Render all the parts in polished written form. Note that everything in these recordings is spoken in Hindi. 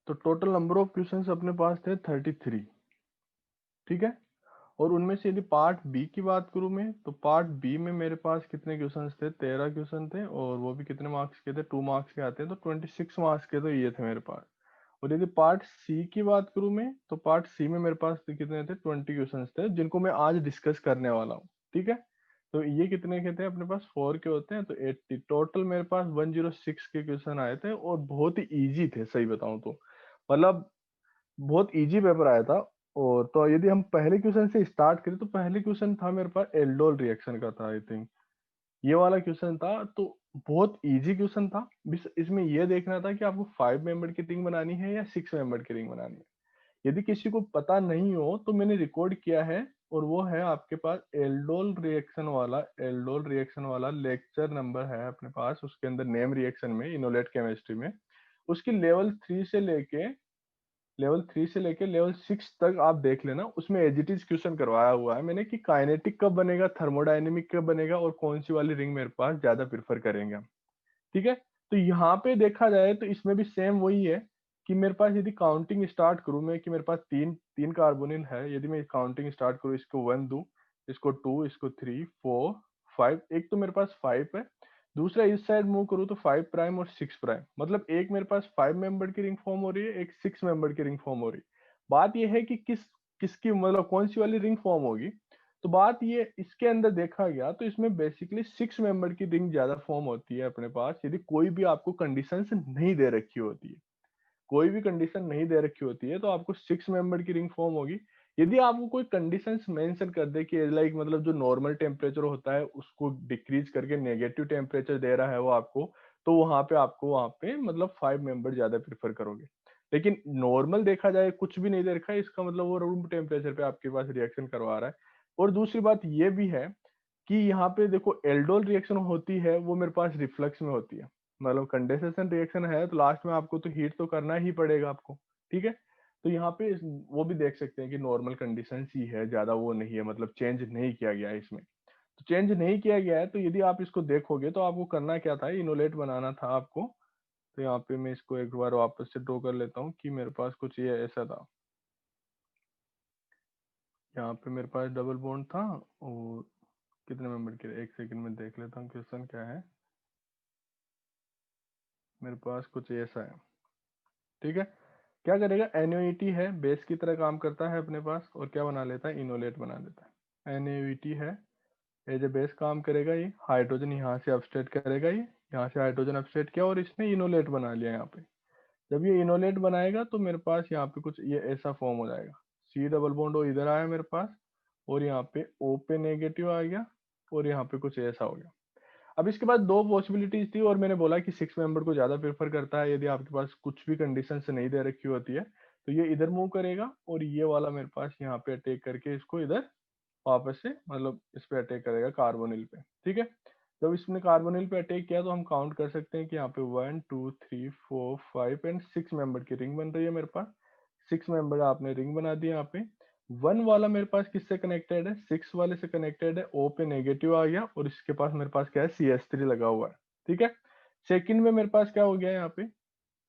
तो टोटल नंबर ऑफ क्वेश्चंस अपने पास थे 33। ठीक है। और उनमें से यदि पार्ट बी की बात करूं मैं, तो पार्ट बी में मेरे पास कितने क्वेश्चंस थे? 13 क्वेश्चन थे, और वो भी कितने मार्क्स के थे? 2 मार्क्स के आते हैं, तो 26 मार्क्स के तो ये थे मेरे पास। और यदि पार्ट सी की बात करूं मैं, तो पार्ट सी में मेरे पास कितने थे? 20 क्वेश्चंस थे, जिनको मैं आज डिस्कस करने वाला हूँ। ठीक है। तो ये कितने के थे अपने पास? 4 के होते हैं, तो 80 टोटल मेरे पास 106 के क्वेश्चन आए थे, और बहुत ही इजी थे सही बताऊं तो। मतलब बहुत इजी पेपर आया था। और तो यदि हम पहले क्वेश्चन से स्टार्ट करें, तो पहले क्वेश्चन था मेरे पास एल्डोल रिएक्शन का था, आई थिंक ये वाला क्वेश्चन था। तो बहुत इजी क्वेश्चन था। इसमें यह देखना था कि आपको 5 मेंबर की रिंग बनानी है या 6 मेंबर की रिंग बनानी है। यदि किसी को पता नहीं हो तो मैंने रिकॉर्ड किया है, और वो है आपके पास एल्डोल रिएक्शन वाला लेक्चर नंबर है अपने पास, उसके अंदर नेम रिएक्शन में, इनोलेट केमिस्ट्री में, उसकी लेवल 3 से लेके लेवल 6 तक आप देख लेना। उसमें एज इट इज क्वेश्चन करवाया हुआ है मैंने कि काइनेटिक कब बनेगा, थर्मोडायनेमिक कब बनेगा, और कौन सी वाली रिंग मेरे पास ज्यादा प्रेफर करेंगे हम। ठीक है। तो यहाँ पे देखा जाए तो इसमें भी सेम वही है कि मेरे पास यदि काउंटिंग स्टार्ट करूं मैं, कि मेरे पास तीन तीन कार्बोनिल है, यदि मैं काउंटिंग स्टार्ट करूं, इसको 1 दूं, इसको 2, इसको 3, 4, 5, एक तो मेरे पास 5 है। दूसरा इस साइड मूव करूं तो 5 प्राइम और 6 प्राइम, मतलब एक मेरे पास 5 मेंबर की रिंग फॉर्म हो रही है, एक 6 मेंबर की रिंग फॉर्म हो रही है। बात यह है कि किसकी मतलब कौन सी वाली रिंग फॉर्म होगी। तो बात ये इसके अंदर देखा गया तो इसमें बेसिकली 6 मेंबर की रिंग ज्यादा फॉर्म होती है अपने पास, यदि कोई भी आपको कंडीशंस नहीं दे रखी होती है। कोई भी कंडीशन नहीं दे रखी होती है तो आपको 6 मेंबर की रिंग फॉर्म होगी। यदि आपको कोई कंडीशंस मेंशन कर दे कि लाइक मतलब जो नॉर्मल टेम्परेचर होता है उसको डिक्रीज करके नेगेटिव टेम्परेचर दे रहा है वो आपको, तो वहां पे मतलब 5 मेंबर ज्यादा प्रेफर करोगे। लेकिन नॉर्मल देखा जाए कुछ भी नहीं दे रखा है, इसका मतलब वो रूम टेम्परेचर पे आपके पास रिएक्शन करवा रहा है। और दूसरी बात ये भी है कि यहाँ पे देखो एल्डोल रिएक्शन होती है वो मेरे पास रिफ्लक्स में होती है। मतलब कंडेंसेशन रिएक्शन है तो लास्ट में आपको तो हीट तो करना ही पड़ेगा आपको। ठीक है। तो यहाँ पे वो भी देख सकते हैं कि नॉर्मल कंडीशन ही है, ज्यादा वो नहीं है, मतलब चेंज नहीं किया गया है इसमें। तो चेंज नहीं किया गया है तो यदि आप इसको देखोगे तो आपको करना क्या था, इनोलेट बनाना था आपको। तो यहाँ पे मैं इसको एक बार वापस से ड्रॉ कर लेता हूँ कि मेरे पास कुछ ये ऐसा था। यहाँ पे मेरे पास डबल बॉन्ड था, और कितने मेंबर के, एक सेकंड में देख लेता हूँ क्वेश्चन क्या है। मेरे पास कुछ ऐसा है। ठीक है। क्या करेगा, एनओईटी है, बेस की तरह काम करता है अपने पास, और क्या बना लेता है, इनोलेट बना लेता है। एनओईटी है, एज ए बेस काम करेगा, ये हाइड्रोजन यहाँ से अपस्टेट करेगा, ये यहाँ से हाइड्रोजन अपस्टेट किया और इसने इनोलेट बना लिया यहाँ पे। जब ये इनोलेट बनाएगा तो मेरे पास यहाँ पे कुछ ये ऐसा फॉर्म हो जाएगा। सी डबल बॉन्ड ओ इधर आया मेरे पास, और यहाँ पे ओ पे नेगेटिव आ गया, और यहाँ पे कुछ ऐसा हो गया। अब इसके बाद दो पॉसिबिलिटीज थी, और मैंने बोला कि 6 मेंबर को ज्यादा प्रेफर करता है यदि आपके पास कुछ भी कंडीशन से नहीं दे रखी होती है। तो ये इधर मूव करेगा, और ये वाला मेरे पास यहाँ पे अटैक करके इसको इधर वापस से मतलब इस पे अटैक करेगा कार्बोनिल पे। ठीक है। जब इसने कार्बोनिल पे अटैक किया तो हम काउंट कर सकते हैं कि यहाँ पे 1 2 3 4 5 एंड 6 मेंबर की रिंग बन रही है मेरे पास। 6 मेंबर आपने रिंग बना दी यहाँ पे। 1 वाला मेरे पास किससे कनेक्टेड है, 6 वाले से कनेक्टेड है, ओ पे नेगेटिव आ गया, और इसके पास मेरे पास क्या है, CH3 लगा हुआ है। ठीक है। सेकंड में मेरे पास क्या हो गया यहाँ पे,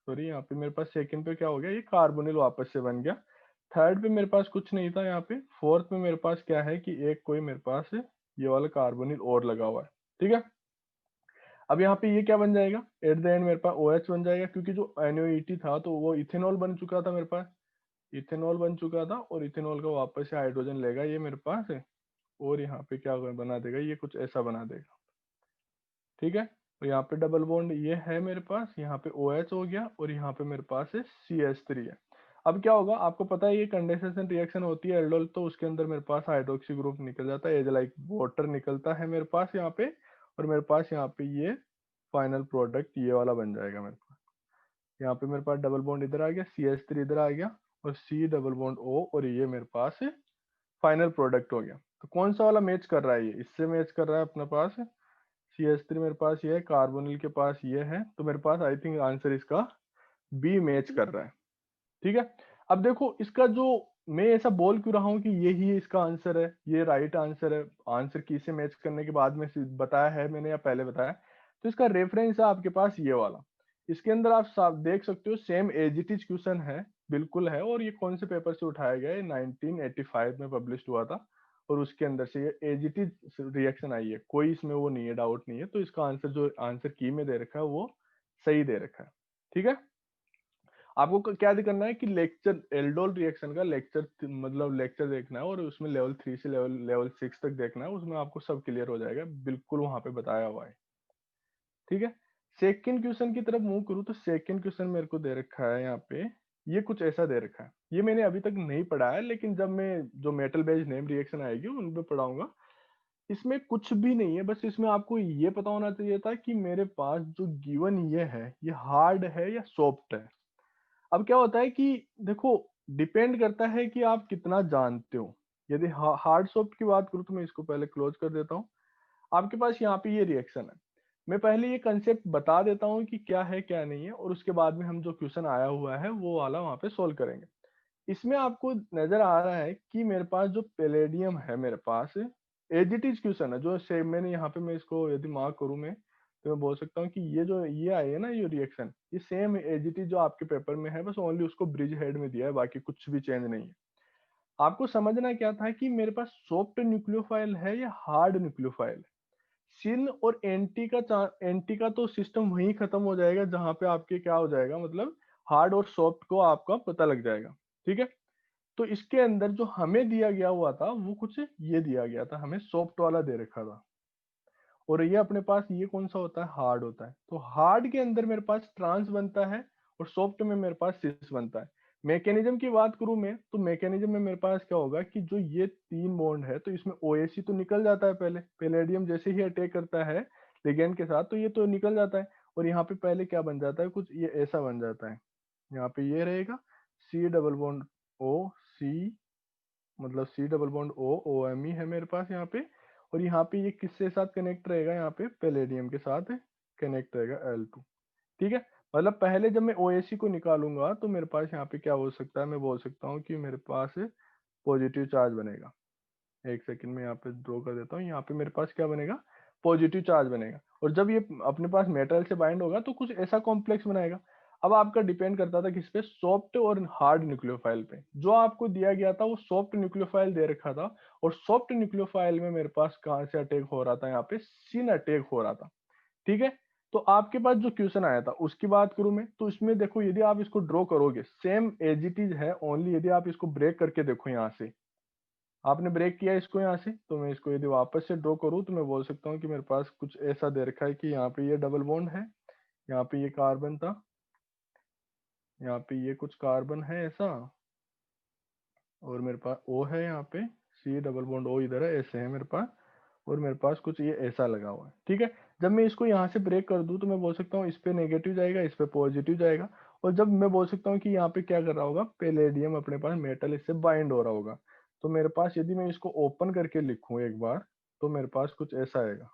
सॉरी यहाँ पे मेरे पास सेकंड पे क्या हो गया, ये कार्बोनिल वापस से बन गया। थर्ड पे मेरे पास कुछ नहीं था यहाँ पे। फोर्थ में मेरे पास क्या है कि एक कोई मेरे पास ये वाला कार्बोनिल और लगा हुआ है। ठीक है। अब यहाँ पे ये क्या बन जाएगा, एट द एंड मेरे पास OH बन जाएगा, क्योंकि जो NaOH था तो वो इथेनॉल बन चुका था मेरे पास। इथेनॉल बन चुका था, और इथेनॉल का वापस से हाइड्रोजन लेगा ये मेरे पास है, और यहाँ पे क्या बना देगा, ये कुछ ऐसा बना देगा। ठीक है। तो यहाँ पे डबल बॉन्ड ये है मेरे पास, यहाँ पे OH हो गया, और यहाँ पे मेरे पास है CH3 है। अब क्या होगा, आपको पता है ये कंडेंसेशन रिएक्शन होती है एल्डोल, तो उसके अंदर मेरे पास हाइड्रोक्सी ग्रुप निकल जाता है, एज लाइक वाटर निकलता है मेरे पास यहाँ पे। और मेरे पास यहाँ पे ये फाइनल प्रोडक्ट ये वाला बन जाएगा मेरे पास। यहाँ पे मेरे पास डबल बॉन्ड इधर आ गया, CH3 इधर आ गया, और C डबल बॉन्ड O, और ये मेरे पास फाइनल प्रोडक्ट हो गया। तो कौन सा वाला मैच कर रहा है, ये इससे मैच कर रहा है अपने पास। CH3 मेरे पास ये है, कार्बोनिल के पास ये है, तो मेरे पास आई थिंक आंसर इसका बी मैच कर रहा है। ठीक है। अब देखो इसका जो, मैं ऐसा बोल क्यों रहा हूँ कि यही इसका आंसर है, ये राइट आंसर है, आंसर की से मैच करने के बाद में बताया है मैंने या पहले बताया। तो इसका रेफरेंस है आपके पास ये वाला। इसके अंदर आप साफ देख सकते हो same as it is question है, बिल्कुल है। और ये कौन से पेपर से उठाया गया है, 1985 में पब्लिश हुआ था और उसके अंदर से ये एज इट इज रिएक्शन आई है, कोई इसमें वो नहीं है, डाउट नहीं है। तो इसका आंसर जो आंसर की में दे रखा है वो सही दे रखा है। ठीक है, आपको क्या करना है कि लेक्चर एल्डोल रिएक्शन का लेक्चर मतलब लेक्चर देखना है और उसमें लेवल 3 से लेवल 6 तक देखना है, उसमें आपको सब क्लियर हो जाएगा, बिल्कुल वहां पे बताया हुआ है। ठीक है, सेकंड क्वेश्चन की तरफ मूव करूँ तो सेकंड क्वेश्चन मेरे को दे रखा है यहाँ पे, ये कुछ ऐसा दे रखा है, ये मैंने अभी तक नहीं पढ़ा है, लेकिन जब मैं जो मेटल बेस नेम रिएक्शन आएगी उनपे पढ़ाऊंगा। इसमें कुछ भी नहीं है, बस इसमें आपको ये पता होना चाहिए था कि मेरे पास जो गिवन ये है ये हार्ड है या सॉफ्ट है। अब क्या होता है कि देखो, डिपेंड करता है कि आप कितना जानते हो। यदि हार्ड सॉफ्ट की बात करूँ तो मैं इसको पहले क्लोज कर देता हूँ। आपके पास यहाँ पे ये रिएक्शन है, मैं पहले ये कंसेप्ट बता देता हूँ कि क्या है क्या नहीं है, और उसके बाद में हम जो क्वेश्चन आया हुआ है वो वाला वहां पे सोल्व करेंगे। इसमें आपको नजर आ रहा है कि मेरे पास जो पैलेडियम है, मेरे पास एज इट इज क्वेश्चन है जो सेम मैंने यहाँ पे, मैं इसको यदि मार्क करूँ मैं, तो मैं बोल सकता हूँ कि ये जो ये आई है ना ये रिएक्शन, ये सेम एज इट इज जो आपके पेपर में है, बस ओनली उसको ब्रिज हेड में दिया है, बाकी कुछ भी चेंज नहीं है। आपको समझना क्या था कि मेरे पास सॉफ्ट न्यूक्लियोफाइल है या हार्ड न्यूक्लियोफाइल है। सिन और एंटी का तो सिस्टम वहीं खत्म हो जाएगा जहां पे आपके क्या हो जाएगा, मतलब हार्ड और सॉफ्ट को आपका पता लग जाएगा। ठीक है, तो इसके अंदर जो हमें दिया गया हुआ था वो कुछ ये दिया गया था, हमें सॉफ्ट वाला दे रखा था, और ये अपने पास ये कौन सा होता है, हार्ड होता है। तो हार्ड के अंदर मेरे पास ट्रांस बनता है और सॉफ्ट में मेरे पास सिस बनता है। मैकेनिज्म की बात करूं मैं, तो मैकेनिज्म में मेरे पास क्या होगा कि जो ये 3 बॉन्ड है तो इसमें OH तो निकल जाता है, पहले पैलेडियम जैसे ही अटैक करता है लिगेंड के साथ तो ये तो निकल जाता है, और यहाँ पे पहले क्या बन जाता है, कुछ ये ऐसा बन जाता है। यहाँ पे ये रहेगा C double bond O C, मतलब C double bond O, OMe है मेरे पास यहाँ पे, और यहाँ पे ये किसके साथ कनेक्ट रहेगा, यहाँ पे पैलेडियम के साथ कनेक्ट रहेगा L2। ठीक है, मतलब पहले जब मैं OAC को निकालूंगा तो मेरे पास यहाँ पे क्या हो सकता है, मैं बोल सकता हूँ कि मेरे पास पॉजिटिव चार्ज बनेगा। एक सेकंड में यहाँ पे ड्रॉ कर देता हूँ, यहाँ पे मेरे पास क्या बनेगा, पॉजिटिव चार्ज बनेगा, और जब ये अपने पास मेटल से बाइंड होगा तो कुछ ऐसा कॉम्प्लेक्स बनाएगा। अब आपका डिपेंड करता था किस पे, सॉफ्ट और हार्ड न्यूक्लियोफाइल पे। जो आपको दिया गया था वो सॉफ्ट न्यूक्लियोफाइल दे रखा था, और सॉफ्ट न्यूक्लियोफाइल में मेरे पास कहाँ से अटैक हो रहा था, यहाँ पे सिन अटैक हो रहा था। ठीक है, तो आपके पास जो क्वेश्चन आया था उसकी बात करूं मैं, तो इसमें देखो यदि आप इसको ड्रॉ करोगे सेम एज इट इज है, ओनली यदि आप इसको ब्रेक करके देखो, यहाँ से आपने ब्रेक किया इसको यहाँ से, तो मैं इसको यदि वापस से ड्रॉ करूँ तो मैं बोल सकता हूँ कि मेरे पास कुछ ऐसा दे रखा है कि यहाँ पे ये डबल बॉन्ड है, यहाँ पे ये कार्बन था, यहाँ पे ये कुछ कार्बन है ऐसा, और मेरे पास O है यहाँ पे, C डबल बॉन्ड O इधर है, ऐसे है मेरे पास, और मेरे पास कुछ ये ऐसा लगा हुआ है। ठीक है, जब मैं इसको यहाँ से ब्रेक कर दूं तो मैं बोल सकता हूँ इस पे नेगेटिव जाएगा, इस पे पॉजिटिव जाएगा, और जब मैं बोल सकता हूँ कि यहाँ पे क्या कर रहा होगा, पैलेडियम अपने पास मेटल इससे बाइंड हो रहा होगा। तो मेरे पास यदि मैं इसको ओपन करके लिखूं एक बार, तो मेरे पास कुछ ऐसा आएगा,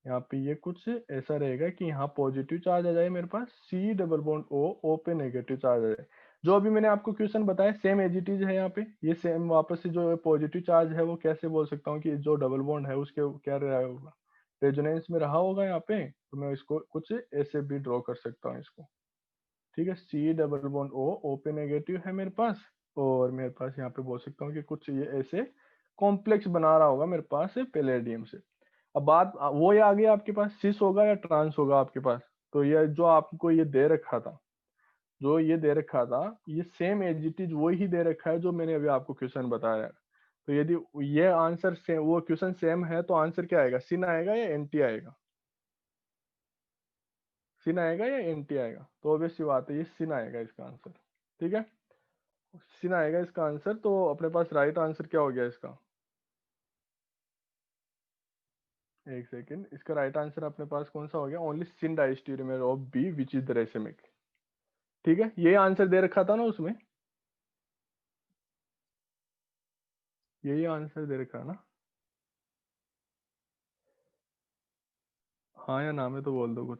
यहाँ पे ये कुछ ऐसा रहेगा कि यहाँ पॉजिटिव चार्ज आ जाए मेरे पास, C डबल बॉन्ड O पे नेगेटिव चार्ज आ जाए। जो अभी मैंने आपको क्वेश्चन बताया सेम एज इट इज है, यहाँ पे ये सेम वापस से जो पॉजिटिव चार्ज है वो कैसे बोल सकता हूँ कि जो डबल बॉन्ड है उसके क्या रहा होगा, रेजोनेंस में रहा होगा यहाँ पे, तो मैं इसको कुछ ऐसे भी ड्रॉ कर सकता हूँ इसको। ठीक है, C डबल बॉन्ड O पे नेगेटिव है मेरे पास, और मेरे पास यहाँ पे बोल सकता हूँ कि कुछ ये ऐसे कॉम्प्लेक्स बना रहा होगा मेरे पास पैलेडियम से। अब बात वो ये आ गया, आपके पास सिस होगा या ट्रांस होगा आपके पास। तो ये जो आपको ये दे रखा था, जो ये दे रखा था ये सेम एज इट इज वही दे रखा है जो मैंने अभी आपको क्वेश्चन बताया। तो यदि ये आंसर सेम, वो क्वेश्चन सेम है, तो आंसर क्या आएगा, सिन आएगा या एंटी आएगा, सिन आएगा या एंटी आएगा, तो ऑब्वियस सी बात है ये सिन आएगा इसका आंसर। ठीक है, सिन आएगा इसका आंसर, तो अपने पास राइट आंसर क्या हो गया इसका, एक सेकंड, इसका राइट आंसर अपने पास कौन सा हो गया, only syn diastereomer of B which is the racemic. ठीक है, ये आंसर दे रखा था ना उसमें, यही आंसर दे रखा है ना, हाँ या ना में तो बोल दो कुछ।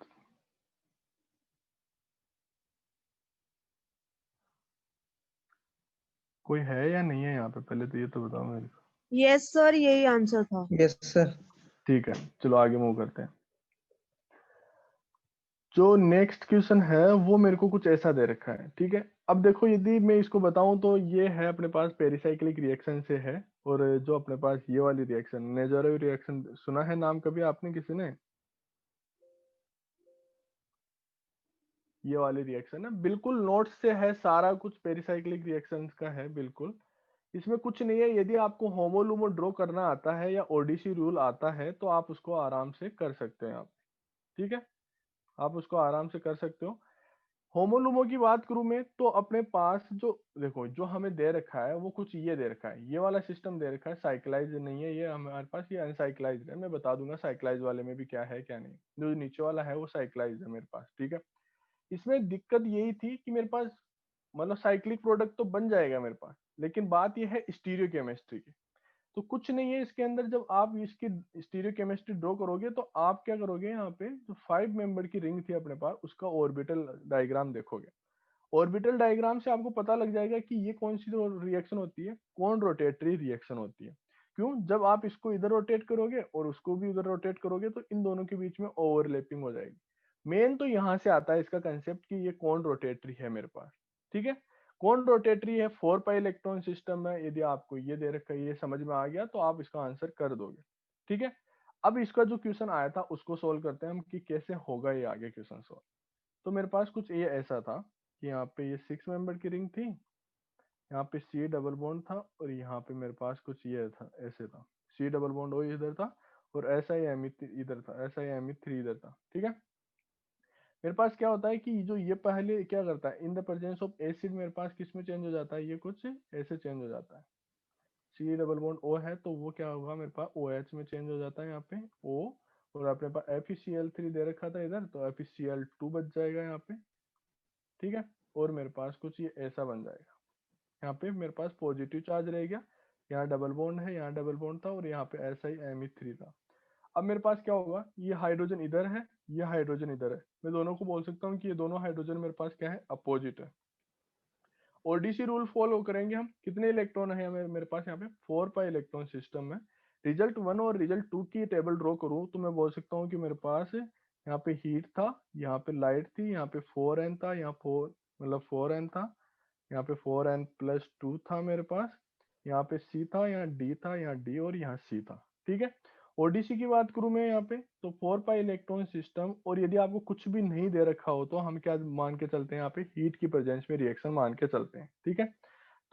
कोई है या नहीं है यहाँ पे, पहले तो ये तो बताओ मेरे को। यस सर, यही आंसर था। Yes sir. ठीक है, चलो आगे मूव करते हैं। जो नेक्स्ट क्वेश्चन है वो मेरे को कुछ ऐसा दे रखा है, ठीक है। अब देखो यदि मैं इसको बताऊं तो ये है अपने पास पेरिसाइक्लिक रिएक्शन से है, और जो अपने पास ये वाली रिएक्शन नेजोरोव रिएक्शन, सुना है नाम कभी आपने किसी ने? ये वाली रिएक्शन है, बिल्कुल नोट्स से है, सारा कुछ पेरिसाइक्लिक रिएक्शंस का है बिल्कुल। इसमें कुछ नहीं है, यदि आपको होमोलुमो ड्रॉ करना आता है या ओडीसी रूल आता है तो आप उसको आराम से कर सकते हैं आप, ठीक है। आप उसको आराम से कर सकते हो। होमोलुमो की बात करूं मैं तो अपने पास जो देखो जो हमें दे रखा है वो कुछ ये दे रखा है, ये वाला सिस्टम दे रखा है, साइक्लाइज नहीं है ये हमारे पास, ये अनसाइक्लाइज्ड है। मैं बता दूंगा साइक्लाइज वाले में भी क्या है क्या नहीं। जो नीचे वाला है वो साइक्लाइज है मेरे पास, ठीक है। इसमें दिक्कत यही थी कि मेरे पास मतलब साइक्लिक प्रोडक्ट तो बन जाएगा मेरे पास, लेकिन बात यह है स्टीरियो केमिस्ट्री की। तो कुछ नहीं है इसके अंदर, जब आप इसकी स्टीरियो केमिस्ट्री ड्रॉ करोगे तो आप क्या करोगे, यहाँ पे जो 5 मेंबर की रिंग थी अपने पास उसका ऑर्बिटल डायग्राम देखोगे। ऑर्बिटल डायग्राम से आपको पता लग जाएगा कि ये कौन सी रिएक्शन होती है, कौन रोटेटरी रिएक्शन होती है। क्यों, जब आप इसको इधर रोटेट करोगे और उसको भी उधर रोटेट करोगे तो इन दोनों के बीच में ओवरलैपिंग हो जाएगी। मेन तो यहाँ से आता है इसका कंसेप्ट कि ये कौन रोटेटरी है मेरे पास, ठीक है। कौन रोटेटरी है, 4 पाई इलेक्ट्रॉन सिस्टम है। यदि आपको ये दे रखा है, ये समझ में आ गया तो आप इसका आंसर कर दोगे, ठीक है। अब इसका जो क्वेश्चन आया था उसको सोल्व करते हैं हम कि कैसे होगा ये आगे क्वेश्चन सोल्व। तो मेरे पास कुछ ये ऐसा था कि यहाँ पे ये 6 मेंबर की रिंग थी, यहाँ पे सी डबल बॉन्ड था, और यहाँ पे मेरे पास कुछ ये था, ऐसे था। सी डबल बॉन्ड ओ इधर था, और ऐसा ही एम इधर था, ऐसा ही एम थ्री इधर था, ठीक है। मेरे पास क्या होता है कि जो ये पहले क्या करता है, in the presence of acid मेरे पास किस में चेंज हो जाता है, ये कुछ ऐसे चेंज हो जाता है। सी डबल बॉन्ड ओ है तो वो क्या होगा मेरे पास ओ एच में चेंज हो जाता है यहाँ पे ओ, और अपने पास FeCl3 दे रखा था इधर तो FeCl2 बच जाएगा यहाँ पे, ठीक है। और मेरे पास कुछ ये ऐसा बन जाएगा, यहाँ पे मेरे पास पॉजिटिव चार्ज रह गया, यहाँ डबल बॉन्ड है, यहाँ डबल बॉन्ड था, और यहाँ पे ऐसा ही Me3 था। अब मेरे पास क्या होगा, ये हाइड्रोजन इधर है, ये हाइड्रोजन इधर है, मैं दोनों को बोल सकता हूँ कि ये दोनों हाइड्रोजन मेरे पास क्या है, अपोजिट है। ओडीसी रूल फॉलो करेंगे हम, कितने इलेक्ट्रॉन है मेरे पास यहाँ पे, 4 पाई इलेक्ट्रॉन सिस्टम में। रिजल्ट 1 और रिजल्ट 2 की टेबल ड्रॉ करूँ तो मैं बोल सकता हूँ कि मेरे पास यहाँ पे हीट था, यहाँ पे लाइट थी, यहाँ पे 4n था, यहाँ 4 मतलब 4n था, यहाँ पे 4n+2 था मेरे पास, यहाँ पे C था, यहाँ D था, यहाँ D और यहाँ C था, ठीक है। ओडीसी की बात करूं मैं यहाँ पे तो 4 पाई इलेक्ट्रॉन सिस्टम, और यदि आपको कुछ भी नहीं दे रखा हो तो हम क्या मान के चलते हैं, यहाँ पे हीट की प्रेजेंस में रिएक्शन मान के चलते हैं, ठीक है।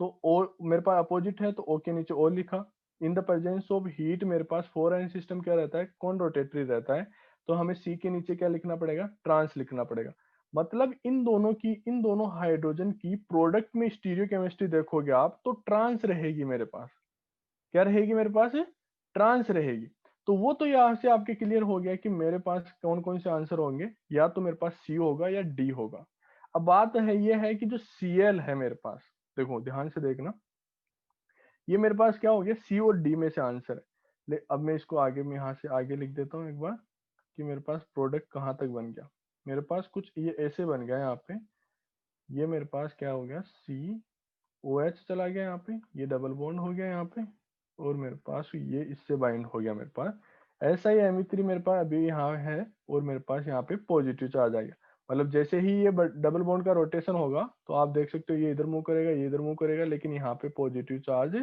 तो ओ मेरे पास अपोजिट है तो ओ के नीचे ओ लिखा। इन द प्रेजेंस ऑफ हीट मेरे पास 4n सिस्टम क्या रहता है, कौन रोटेटरी रहता है, तो हमें सी के नीचे क्या लिखना पड़ेगा, ट्रांस लिखना पड़ेगा। मतलब इन दोनों हाइड्रोजन की प्रोडक्ट में स्टीरियो केमिस्ट्री देखोगे आप तो ट्रांस रहेगी मेरे पास, क्या रहेगी मेरे पास, ट्रांस रहेगी। तो वो तो यहाँ से आपके क्लियर हो गया कि मेरे पास कौन कौन से आंसर होंगे, या तो मेरे पास सी होगा या डी होगा। अब बात है ये है कि जो Cl है मेरे पास, देखो ध्यान से देखना, ये मेरे पास क्या हो गया, सी और डी में से आंसर है। अब मैं इसको आगे में यहाँ से आगे लिख देता हूँ एक बार कि मेरे पास प्रोडक्ट कहाँ तक बन गया। मेरे पास कुछ ये ऐसे बन गया यहाँ पे, ये मेरे पास क्या हो गया, सी ओ एच चला गया यहाँ पे, ये डबल बॉन्ड हो गया यहाँ पे, और मेरे पास ये इससे बाइंड हो गया मेरे पास। ऐसा ही Me3 मेरे पास अभी यहाँ है, और मेरे पास यहाँ पे पॉजिटिव चार्ज आ गया। मतलब जैसे ही ये डबल बॉन्ड का रोटेशन होगा तो आप देख सकते हो ये इधर मूव करेगा, ये इधर मूव करेगा, लेकिन यहाँ पे पॉजिटिव चार्ज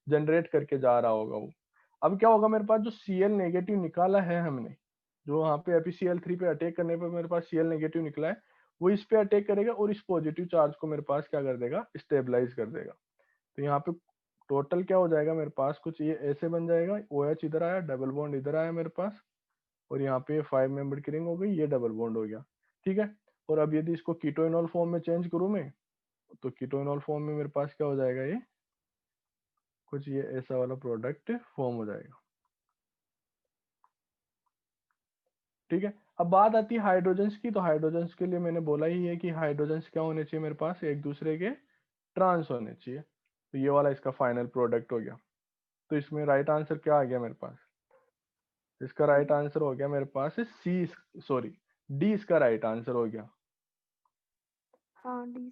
जनरेट करके जा रहा होगा वो। अब क्या होगा, मेरे पास जो Cl नेगेटिव निकाला है हमने, जो यहाँ पे FeCl3 पे अटैक करने पर मेरे पास Cl नेगेटिव निकला है, वो इस पे अटैक करेगा और इस पॉजिटिव चार्ज को मेरे पास क्या कर देगा, स्टेबलाइज कर देगा। तो यहाँ पे टोटल क्या हो जाएगा मेरे पास, कुछ ये ऐसे बन जाएगा, ओ एच इधर आया, डबल बॉन्ड इधर आया मेरे पास, और यहाँ पे 5 मेंबर की रिंग हो गई, ये डबल बॉन्ड हो गया, ठीक है। और अब यदि इसको कीटोइनॉल फॉर्म में चेंज करूँ मैं, तो कीटोइनॉल फॉर्म में मेरे पास क्या हो जाएगा, ये कुछ ये ऐसा वाला प्रोडक्ट फॉर्म हो जाएगा, ठीक है। अब बात आती है हाइड्रोजन्स की, तो हाइड्रोजन्स के लिए मैंने बोला ही है कि हाइड्रोजन्स क्या होने चाहिए मेरे पास, एक दूसरे के ट्रांस होने चाहिए। तो ये वाला इसका फाइनल प्रोडक्ट हो गया। तो इसमें राइट आंसर क्या आ गया मेरे पास, इसका राइट आंसर हो गया मेरे पास सी, सॉरी डी इसका राइट आंसर हो गया। हाँ डी।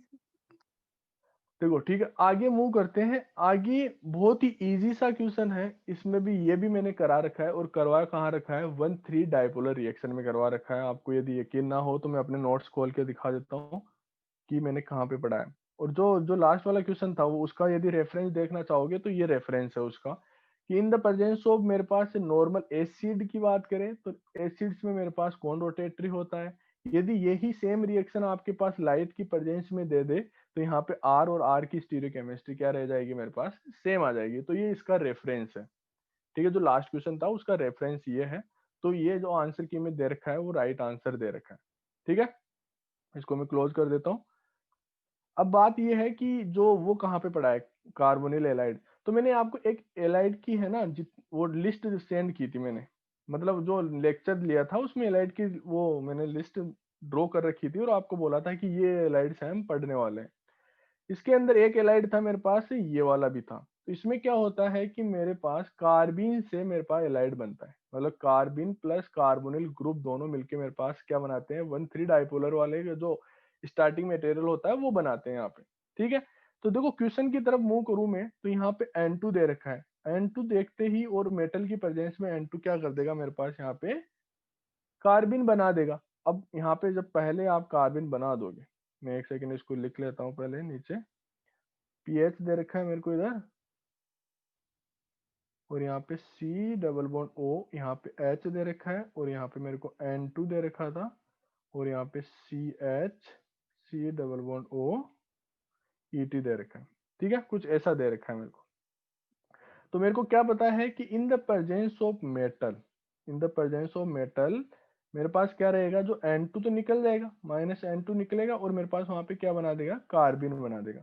देखो ठीक है, आगे मूव करते हैं। आगे बहुत ही इजी सा क्वेश्चन है, इसमें भी ये भी मैंने करा रखा है, और करवा कहाँ रखा है, 1,3 डाइपोलर रिएक्शन में करवा रखा है। आपको यदि यकीन ना हो तो मैं अपने नोट्स खोल के दिखा देता हूँ कि मैंने कहाँ पे पढ़ा है। और जो जो लास्ट वाला क्वेश्चन था वो, उसका यदि रेफरेंस देखना चाहोगे तो ये रेफरेंस है उसका, कि इन द प्रेजेंस ऑफ, मेरे पास नॉर्मल एसिड की बात करें तो एसिड्स में मेरे पास कौन रोटेटरी होता है। यदि यही सेम रिएक्शन आपके पास लाइट की प्रेजेंस में दे दे तो यहाँ पे आर और आर की स्टीरियोकेमिस्ट्री क्या रह जाएगी, मेरे पास सेम आ जाएगी। तो ये इसका रेफरेंस है। ठीक है, जो लास्ट क्वेश्चन था उसका रेफरेंस ये है। तो ये जो आंसर की में दे रखा है वो राइट आंसर दे रखा है। ठीक है, इसको मैं क्लोज कर देता हूँ। अब बात ये है कि जो वो कहाँ पे पड़ा है, कार्बोनिल एलाइड। तो मैंने आपको एक एलाइड की है ना वो लिस्ट सेंड की थी मैंने, मतलब जो लेक्चर लिया था उसमें एलाइड की वो मैंने लिस्ट ड्रॉ कर रखी थी, और आपको बोला था कि ये एलाइड्स हैं हम पढ़ने वाले हैं। इसके अंदर एक एलाइड था मेरे पास, ये वाला भी था। तो इसमें क्या होता है कि मेरे पास कार्बिन से मेरे पास एलाइड बनता है, मतलब कार्बिन प्लस कार्बोनिल ग्रुप दोनों मिलके मेरे पास क्या बनाते हैं, 1,3 डाइपोलर वाले जो स्टार्टिंग मटेरियल होता है वो बनाते हैं यहाँ पे। ठीक है, तो देखो क्वेश्चन की तरफ मूव करूं मैं, तो यहाँ पे N2 दे रखा है। N2 देखते ही और मेटल की प्रेजेंस में N2 क्या कर देगा, मेरे पास यहाँ पे कार्बिन बना देगा। अब यहाँ पे जब पहले आप कार्बिन बना दोगे, मैं एक सेकंड इसको लिख लेता हूँ पहले नीचे। पीएच दे रखा है मेरे को इधर, और यहाँ पे सी डबल बॉन्ड ओ, यहाँ पे एच दे रखा है, और यहाँ पे मेरे को N2 दे रखा था, और यहाँ पे C H C double bond O E T दे रखा है। ठीक है, कुछ ऐसा दे रखा है मेरे को। तो मेरे को क्या पता है कि इन the presence of metal, in the presence of metal मेरे पास क्या रहेगा, जो N2 तो निकल जाएगा, माइनस N2 निकलेगा, और मेरे पास वहां पे क्या बना देगा, कार्बिन बना देगा।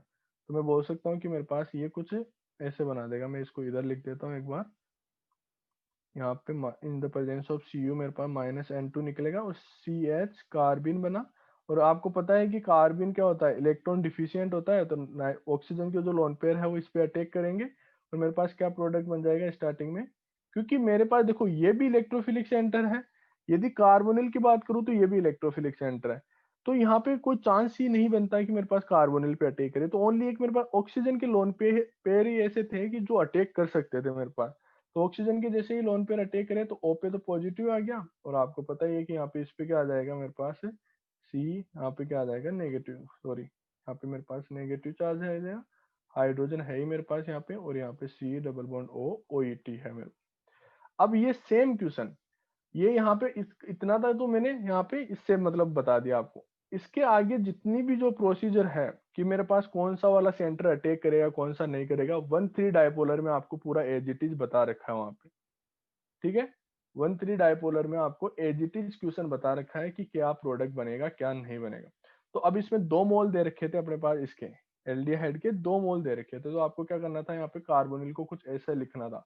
तो मैं बोल सकता हूँ कि मेरे पास ये कुछ ऐसे बना देगा। मैं इसको इधर लिख देता हूँ एक बार। यहाँ पे इन द प्रेजेंस ऑफ Cu मेरे पास माइनस N2 निकलेगा, और CH कार्बिन बना। और आपको पता है कि कार्बिन क्या होता है, इलेक्ट्रॉन डिफिशियंट होता है, तो ऑक्सीजन के जो लोन पेयर है वो इस पे अटैक करेंगे, और मेरे पास क्या प्रोडक्ट बन जाएगा स्टार्टिंग में। क्योंकि मेरे पास देखो ये भी इलेक्ट्रोफिलिक सेंटर है, यदि कार्बोनिल की बात करूँ तो ये भी इलेक्ट्रोफिलिक सेंटर है। तो यहाँ पे कोई चांस ही नहीं बनता है कि मेरे पास कार्बोनिल पे अटैक करे। तो ओनली एक मेरे पास ऑक्सीजन के लोन पेयर ही ऐसे थे कि जो अटैक कर सकते थे मेरे पास। तो ऑक्सीजन के जैसे ही लोन पेयर अटैक करे तो O पे तो पॉजिटिव आ गया, और आपको पता ही है कि यहाँ पे इस पे क्या आ जाएगा मेरे पास, C यहाँ पे क्या आ जाएगा, नेगेटिव, सॉरी यहाँ पे मेरे पास नेगेटिव चार्ज है जाएगा। हाइड्रोजन है ही मेरे पास यहाँ पे, और यहाँ पे C double bond O OET है मेरे। अब ये सेम क्वेश्चन, ये यहाँ पे इतना था तो मैंने यहाँ पे इससे मतलब बता दिया आपको। इसके आगे जितनी भी जो प्रोसीजर है कि मेरे पास कौन सा वाला सेंटर अटैक करेगा कौन सा नहीं करेगा, 1,3 डाइपोलर में आपको पूरा एज इट इज बता रखा है वहां पे। ठीक है, 1,3 डाइपोलर में आपको एज इट इज क्वेश्चन बता रखा है कि क्या प्रोडक्ट बनेगा क्या नहीं बनेगा। तो अब इसमें 2 मोल दे रखे थे अपने पास, इसके एल्डिहाइड के 2 मोल दे रखे थे। तो आपको क्या करना था, यहाँ पे कार्बोनिल को कुछ ऐसे लिखना था।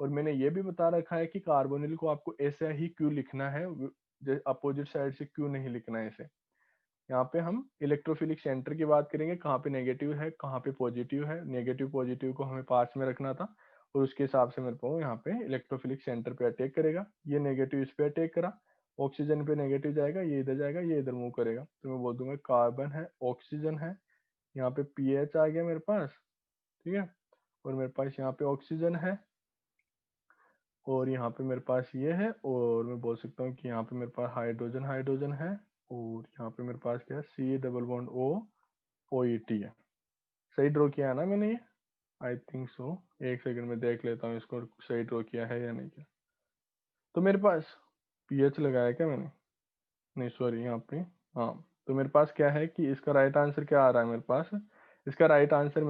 और मैंने ये भी बता रखा है कि कार्बोनिल को आपको ऐसा ही क्यों लिखना है, अपोजिट साइड से क्यों नहीं लिखना है इसे। यहाँ पे हम इलेक्ट्रोफिलिक सेंटर की बात करेंगे, कहाँ पे नेगेटिव है कहाँ पे पॉजिटिव है। नेगेटिव पॉजिटिव को हमें पास में रखना था, और उसके हिसाब से मेरे को यहाँ पे इलेक्ट्रोफिलिक सेंटर पे अटैक करेगा। ये नेगेटिव इस पे अटैक करा, ऑक्सीजन पे नेगेटिव जाएगा, ये इधर जाएगा, ये इधर मूव करेगा। तो मैं बोल दूंगा कार्बन है, ऑक्सीजन है, यहाँ पे पीएच आ गया मेरे पास। ठीक है, और मेरे पास यहाँ पे ऑक्सीजन है, और यहाँ पे मेरे पास ये है, और मैं बोल सकता हूँ कि यहाँ पे मेरे पास हाइड्रोजन हाइड्रोजन है, और यहाँ पे मेरे पास क्या है, सी डबल बॉन्ड ओ ओ ई टी है। सही ड्रॉ किया है ना मैंने ये, आई थिंक सो। एक सेकंड में देख लेता हूँ इसको सही ड्रॉ किया है या नहीं किया। तो मेरे पास पीएच लगाया क्या मैंने, नहीं सॉरी यहाँ पे, हाँ। तो मेरे पास क्या है कि इसका राइट आंसर क्या आ रहा है मेरे पास, इसका राइट आंसर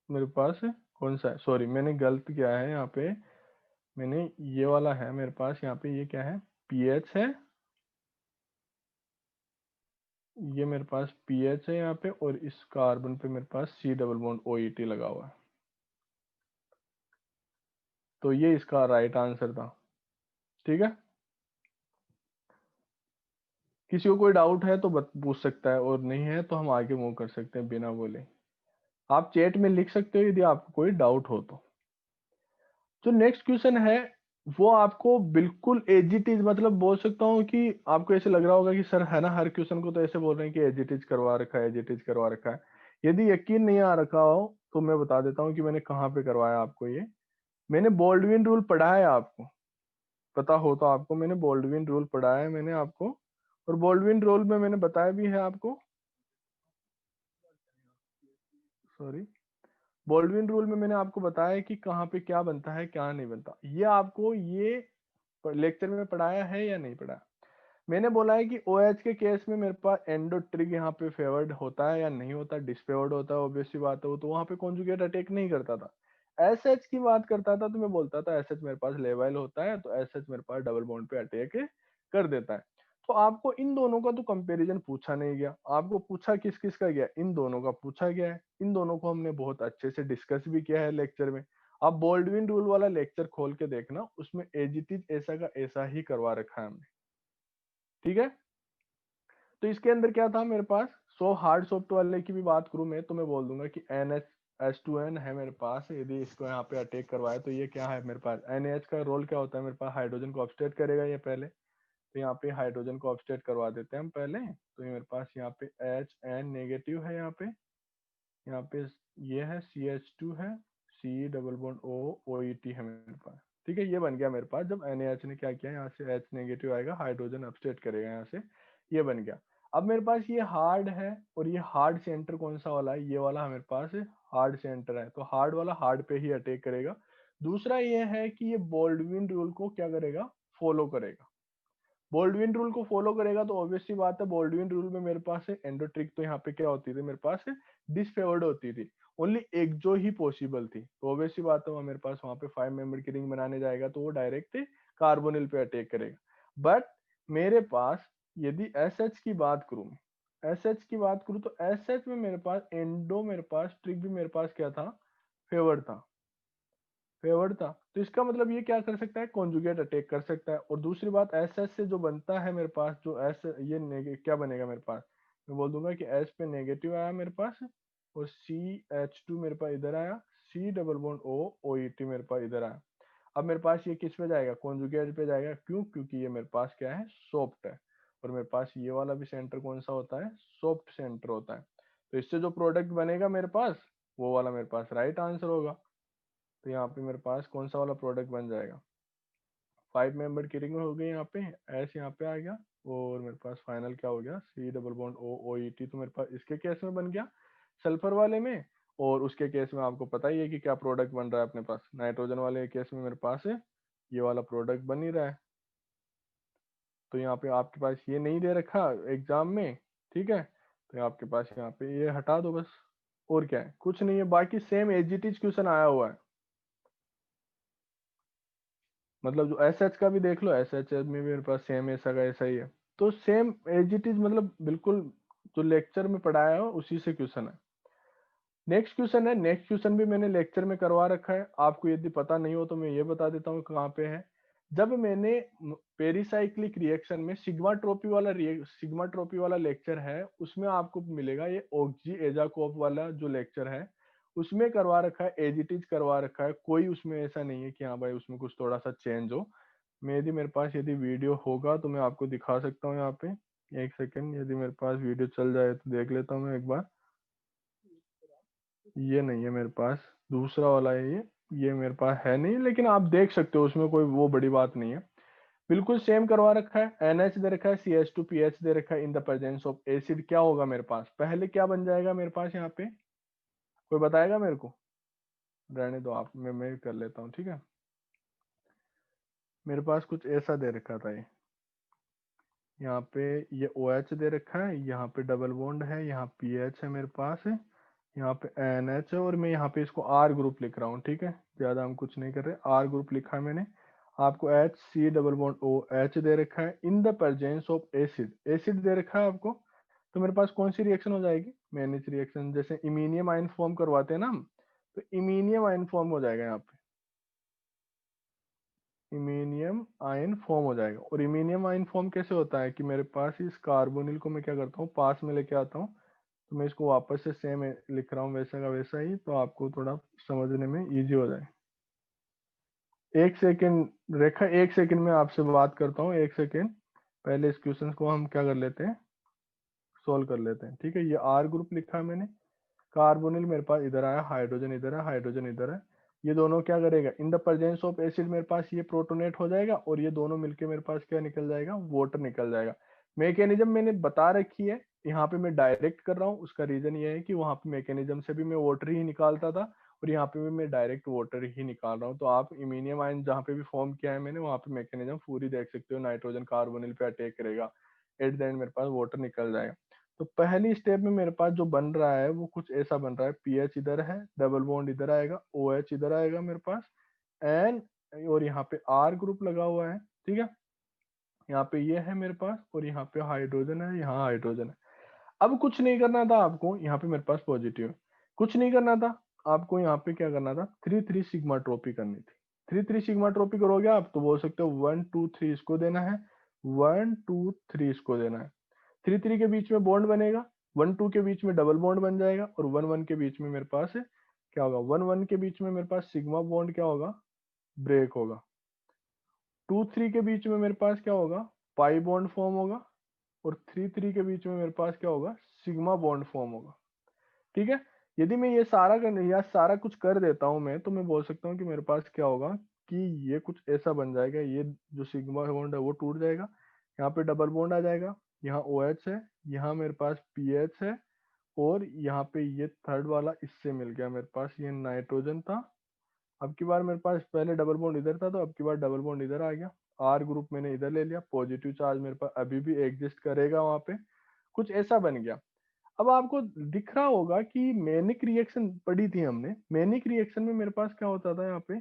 मेरे पास कौन सा है, सॉरी मैंने गलत किया है यहाँ पे। मैंने ये वाला है मेरे पास, यहाँ पे ये क्या है, पीएच है, ये मेरे पास पीएच है यहाँ पे, और इस कार्बन पे मेरे पास सी डबल बॉन्ड ओईटी लगा हुआ है। तो ये इसका राइट आंसर था। ठीक है, किसी को कोई डाउट है तो पूछ सकता है, और नहीं है तो हम आगे मूव कर सकते हैं बिना बोले। आप चैट में लिख सकते हो यदि आपको कोई डाउट हो तो। जो नेक्स्ट क्वेश्चन है वो आपको बिल्कुल एज इट इज, मतलब बोल सकता हूँ कि आपको ऐसे लग रहा होगा कि सर है ना, हर क्वेश्चन को तो ऐसे बोल रहे हैं कि एज इट इज करवा रखा है, एज इट इज करवा रखा है। यदि यकीन नहीं आ रखा हो तो मैं बता देता हूँ कि मैंने कहाँ पे करवाया आपको ये। मैंने बोल्डविन रूल पढ़ा है आपको, पता हो तो आपको, मैंने बोल्डविन रूल पढ़ाया है मैंने आपको, और बोल्डविन रूल में मैंने बताया भी है आपको, सॉरी, बोल्डविन रूल में मैंने आपको बताया है कि कहाँ पे क्या बनता है क्या नहीं बनता। ये आपको ये लेक्चर में पढ़ाया है या नहीं पढ़ाया? मैंने बोला है कि OH के केस में मेरे पास एंडो ट्रिग यहाँ पे फेवर्ड होता है या नहीं होता, डिसफेवर्ड होता है, ऑब्वियस सी बात है, वो तो वहां पे कॉन्जुगेट अटैक नहीं करता था। SH की बात करता था तो मैं बोलता था SH मेरे पास लेवल होता है, तो SH मेरे पास डबल बॉन्ड पे अटैक कर देता है। तो आपको इन दोनों का तो कंपैरिजन पूछा नहीं गया, आपको पूछा किस किस का गया, इन दोनों का पूछा गया है। इन दोनों को हमने बहुत अच्छे से डिस्कस भी किया है लेक्चर में। आप बोल्डविन रूल वाला लेक्चर खोल के देखना, उसमें एज इट इज ऐसा का ऐसा ही करवा रखा है हमने, ठीक है। तो इसके अंदर क्या था मेरे पास, सो हार्ड सॉफ्ट वाले की भी बात करूं मैं तो मैं बोल दूंगा कि NH2N है मेरे पास, यदि इसको यहाँ पे अटैक करवाए तो ये क्या है मेरे पास, NH का रोल क्या होता है मेरे पास, हाइड्रोजन को ऑब्स्टेट करेगा ये पहले, तो यहाँ पे हाइड्रोजन को ऑब्स्टेट करवा देते हैं हम पहले। तो ये मेरे पास यहाँ पे HN नेगेटिव है, यहाँ पे ये है CH2 है, C double bond O OET है मेरे पास, ठीक है। ये बन गया मेरे पास, जब NaH ने क्या किया, यहाँ से H नेगेटिव आएगा, हाइड्रोजन अपस्टेट करेगा यहाँ से, ये बन गया। अब मेरे पास ये हार्ड है, और ये हार्ड सेंटर कौन सा वाला है, ये वाला मेरे पास हार्ड सेंटर है, तो हार्ड वाला हार्ड पे ही अटैक करेगा। दूसरा ये है कि ये बोल्डविन रूल को क्या करेगा, फॉलो करेगा। बोल्डविन रूल को फॉलो करेगा तो ऑब्वियस सी बात है, बोल्डविन रूल में मेरे पास है एंडोट्रिक, तो यहाँ पे क्या होती थी मेरे पास डिसफेवर्ड होती थी, ओनली एक जो ही पॉसिबल थी, तो ऑब्वियस सी बात है वहाँ मेरे पास वहाँ पे 5 मेंबर की रिंग बनाने जाएगा तो वो डायरेक्ट कार्बोनिल पे अटैक करेगा। बट मेरे पास यदि SH की बात करूं, SH की बात करूं तो SH में मेरे पास एंडो, मेरे पास ट्रिक भी मेरे पास क्या था, फेवर्ड था, फेवर्ड था। तो इसका मतलब ये क्या कर सकता है, कॉन्जुगेट अटैक कर सकता है। और दूसरी बात SS से जो बनता है मेरे पास, जो S ये क्या बनेगा मेरे पास, मैं बोल दूंगा कि S पे नेगेटिव आया मेरे पास, और CH2 मेरे पास इधर आया, C double bond O OET मेरे पास इधर आया। अब मेरे पास ये किस पे जाएगा, कॉन्जुगेट पे जाएगा, क्यों, क्योंकि ये मेरे पास क्या है, सॉफ्ट है, और मेरे पास ये वाला भी सेंटर कौन सा होता है, सॉफ्ट सेंटर होता है। तो इससे जो प्रोडक्ट बनेगा मेरे पास, वो वाला मेरे पास राइट आंसर होगा। तो यहाँ पे मेरे पास कौन सा वाला प्रोडक्ट बन जाएगा, 5 मेंबर की रिंग हो गई यहाँ पे, एस यहाँ पे आ गया, और मेरे पास फाइनल क्या हो गया, C double bond O OET। तो मेरे पास इसके केस में बन गया सल्फर वाले में, और उसके केस में आपको पता ही है कि क्या प्रोडक्ट बन रहा है अपने पास, नाइट्रोजन वाले केस में मेरे पास ये वाला प्रोडक्ट बन ही रहा है। तो यहाँ पे आपके पास ये नहीं दे रखा एग्जाम में, ठीक है, तो आपके पास यहाँ पे ये हटा दो बस, और क्या है, कुछ नहीं है, बाकी same as it is question आया हुआ है। मतलब जो SH का भी देख लो, SH में भी मेरे पास सेम ऐसा का ऐसा ही है, तो सेम एज इट इज, मतलब बिल्कुल जो लेक्चर में पढ़ाया हो उसी से क्वेश्चन है। नेक्स्ट क्वेश्चन है, नेक्स्ट क्वेश्चन भी मैंने लेक्चर में करवा रखा है, आपको यदि पता नहीं हो तो मैं ये बता देता हूँ कहाँ पे है। जब मैंने पेरिसाइक्लिक रिएक्शन में सिग्मा ट्रोपी वाला लेक्चर है, उसमें आपको मिलेगा ये ऑक्जी एजाकोप वाला जो लेक्चर है, उसमें करवा रखा है, एज इट इज करवा रखा है, कोई उसमें ऐसा नहीं है कि हाँ भाई उसमें कुछ थोड़ा सा चेंज हो। मैं यदि मेरे पास यदि वीडियो होगा तो मैं आपको दिखा सकता हूँ यहाँ पे, एक सेकेंड, यदि मेरे पास वीडियो चल जाए तो देख लेता हूँ मैं एक बार। ये नहीं है मेरे पास, दूसरा वाला है ये मेरे पास है नहीं, लेकिन आप देख सकते हो, उसमें कोई वो बड़ी बात नहीं है, बिल्कुल सेम करवा रखा है। NH दे रखा है, CH2PH दे रखा है, in the presence of acid क्या होगा मेरे पास, पहले क्या बन जाएगा मेरे पास यहाँ पे, कोई बताएगा मेरे को, रहने दो आप, मैं कर लेता हूँ, ठीक है। मेरे पास कुछ ऐसा दे रखा था ये, यहाँ पे ये OH दे रखा है, यहाँ पे डबल बॉन्ड है, यहाँ PH है मेरे पास है, यहाँ पे NH है, और मैं यहाँ पे इसको R ग्रुप लिख रहा हूँ, ठीक है, ज्यादा हम कुछ नहीं कर रहे, R ग्रुप लिखा है मैंने। आपको HC डबल बॉन्ड OH दे रखा है, in the presence of acid, acid दे रखा है आपको। तो मेरे पास कौन सी रिएक्शन हो जाएगी, मैनिच रिएक्शन, जैसे इमीनियम आयन फॉर्म करवाते हैं ना हम, तो इमीनियम आयन फॉर्म हो जाएगा यहाँ पे, इमीनियम आयन फॉर्म हो जाएगा। और इमीनियम आयन फॉर्म कैसे होता है कि मेरे पास इस कार्बोनिल को मैं क्या करता हूँ, पास में लेके आता हूँ, तो मैं इसको वापस से सेम लिख रहा हूँ वैसा का वैसा ही, तो आपको थोड़ा समझने में इजी हो जाए। एक सेकेंड रेखा, एक सेकेंड में आपसे बात करता हूँ, एक सेकेंड, पहले इस क्वेश्चन को हम क्या कर लेते हैं, सोल्व कर लेते हैं, ठीक है। ये R ग्रुप लिखा है मैंने, कार्बोनिल मेरे पास इधर आया, हाइड्रोजन इधर है, हाइड्रोजन इधर है। ये दोनों क्या करेगा, इन द प्रेजेंस ऑफ एसिड मेरे पास ये प्रोटोनेट हो जाएगा और ये दोनों मिलके मेरे पास क्या निकल जाएगा, वाटर निकल जाएगा। मैकेनिज्म मैंने बता रखी है, यहाँ पे मैं डायरेक्ट कर रहा हूँ। उसका रीजन ये है कि वहां पे मैकेनिज्म से भी मैं वाटर ही निकालता था और यहाँ पे भी मैं डायरेक्ट वाटर ही निकाल रहा हूँ। तो आप इमीनियम आयन जहाँ पे भी फॉर्म किया है मैंने, वहां पे मैकेनिज्म पूरी देख सकते हो। नाइट्रोजन कार्बोनिल पे अटैक करेगा, एट द एंड मेरे पास वाटर निकल जाएगा। तो पहली स्टेप में मेरे पास जो बन रहा है वो कुछ ऐसा बन रहा है, पीएच इधर है, डबल बॉन्ड इधर आएगा, ओ एच इधर आएगा मेरे पास, एन, और यहाँ पे आर ग्रुप लगा हुआ है, ठीक है। यहाँ पे ये है मेरे पास और यहाँ पे हाइड्रोजन है, यहाँ हाइड्रोजन है। अब कुछ नहीं करना था आपको, यहाँ पे मेरे पास पॉजिटिव है, कुछ नहीं करना था आपको। यहाँ पे क्या करना था, 3 3 सिग्मा ट्रोपी करनी थी। 3 3 सिग्मा ट्रोपी करोगे आप तो बोल सकते हो 1 2 3 इसको देना है, 1 2 3 इसको देना है। 3 3 के बीच में बॉन्ड बनेगा, 1 2 के बीच में डबल बॉन्ड बन जाएगा और 1 1 के बीच में मेरे पास है क्या होगा, 1 1 के बीच में मेरे पास सिग्मा बॉन्ड क्या होगा, ब्रेक होगा। 2 3 के बीच में मेरे पास क्या होगा, पाई बॉन्ड फॉर्म होगा और 3 3 के बीच में मेरे पास क्या होगा, सिग्मा बॉन्ड फॉर्म होगा, ठीक है। यदि मैं ये सारा या सारा कुछ कर देता हूं मैं, तो मैं बोल सकता हूँ कि मेरे पास क्या होगा कि ये कुछ ऐसा बन जाएगा, ये जो सिग्मा बॉन्ड है वो टूट जाएगा, यहाँ पे डबल बॉन्ड आ जाएगा, यहाँ ओ एच है, यहाँ मेरे पास पी एच है और यहाँ पे ये थर्ड वाला इससे मिल गया मेरे पास, ये नाइट्रोजन था। अब की बार मेरे पास पहले डबल बॉन्ड इधर था तो अब की बार डबल बॉन्ड इधर आ गया, आर ग्रुप मैंने इधर ले लिया, पॉजिटिव चार्ज मेरे पास अभी भी एग्जिस्ट करेगा वहां पे, कुछ ऐसा बन गया। अब आपको दिख रहा होगा कि मैनिक रिएक्शन पढ़ी थी हमने, मैनिक रिएक्शन में मेरे पास क्या होता था, यहाँ पे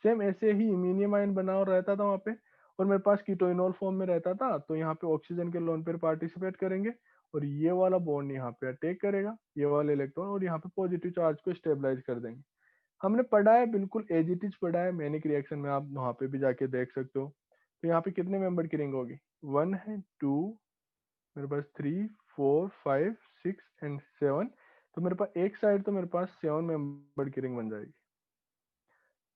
सेम ऐसे ही इमीनियम आयन बना और रहता था वहाँ पे, और मेरे पास कीटोइनॉल फॉर्म में रहता था। तो यहाँ पे ऑक्सीजन के लोन पेयर पार्टिसिपेट करेंगे और ये वाला बॉन्ड यहाँ पे अटैक करेगा, ये वाला इलेक्ट्रॉन, और यहाँ पे पॉजिटिव चार्ज को स्टेबलाइज कर देंगे। हमने पढ़ा है, बिल्कुल एज इट इज पढ़ा है मैनिक रिएक्शन में, आप वहाँ पे भी जाके देख सकते हो। तो यहाँ पे कितने मेंबर की रिंग होगी, 1 है, 2, मेरे पास 3 4 5 6 एंड 7। तो मेरे पास एक साइड तो मेरे पास 7 मेंबर की रिंग बन जाएगी,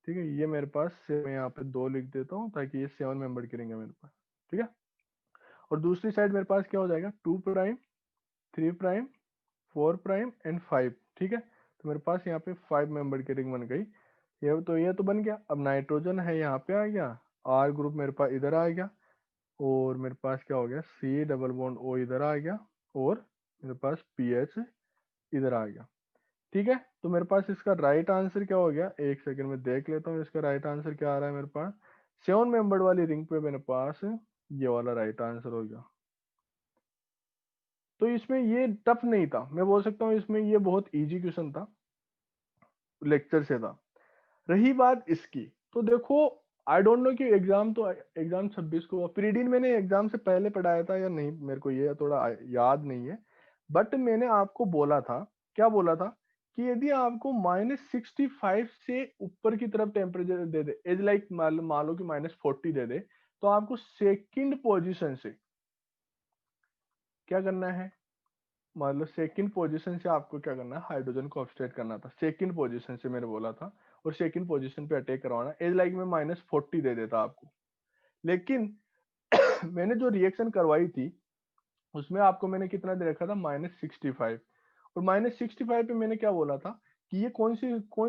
ठीक है। ये मेरे पास मैं यहाँ पे 2 लिख देता हूँ ताकि ये 7 मेंबर की रिंग है मेरे पास, ठीक है। और दूसरी साइड मेरे पास क्या हो जाएगा, 2 प्राइम, 3 प्राइम, 4 प्राइम एंड 5, ठीक है। तो मेरे पास यहाँ पे 5 मेंबर की रिंग बन गई। ये तो बन गया। अब नाइट्रोजन है यहाँ पे आ गया, आर ग्रुप मेरे पास इधर आ गया और मेरे पास क्या हो गया, सी डबल बॉन्ड ओ इधर आ गया और मेरे पास पी एच इधर आ गया, ठीक है। तो मेरे पास इसका राइट आंसर क्या हो गया, एक सेकंड में देख लेता हूँ इसका राइट आंसर क्या आ रहा है मेरे पास। 7 मेंबर वाली रिंग पे मेरे पास ये वाला राइट आंसर हो गया। तो इसमें ये टफ नहीं था, मैं बोल सकता हूँ इसमें ये बहुत इजी क्वेश्चन था, लेक्चर से था। रही बात इसकी, तो देखो आई डोंट नो कि एग्जाम 26 को प्रीडिन मैंने एग्जाम से पहले पढ़ाया था या नहीं, मेरे को ये थोड़ा याद नहीं है। बट मैंने आपको बोला था, क्या बोला था, कि यदि आपको -65 से ऊपर की तरफ टेम्परेचर दे दे, एज लाइक मान लो कि -40 दे दे, तो आपको सेकंड पोजीशन से क्या करना है, मतलब सेकंड पोजीशन से आपको क्या करना है, हाइड्रोजन को ऑक्सीडेट करना था, सेकंड पोजीशन से मैंने बोला था। और सेकंड पोजीशन पे अटैक करवाना, एज लाइक मैं -40 दे देता आपको। लेकिन मैंने जो रिएक्शन करवाई थी उसमें आपको मैंने कितना दे रखा था, -65। और -65 पे मैंने क्या बोला था कि ये कौन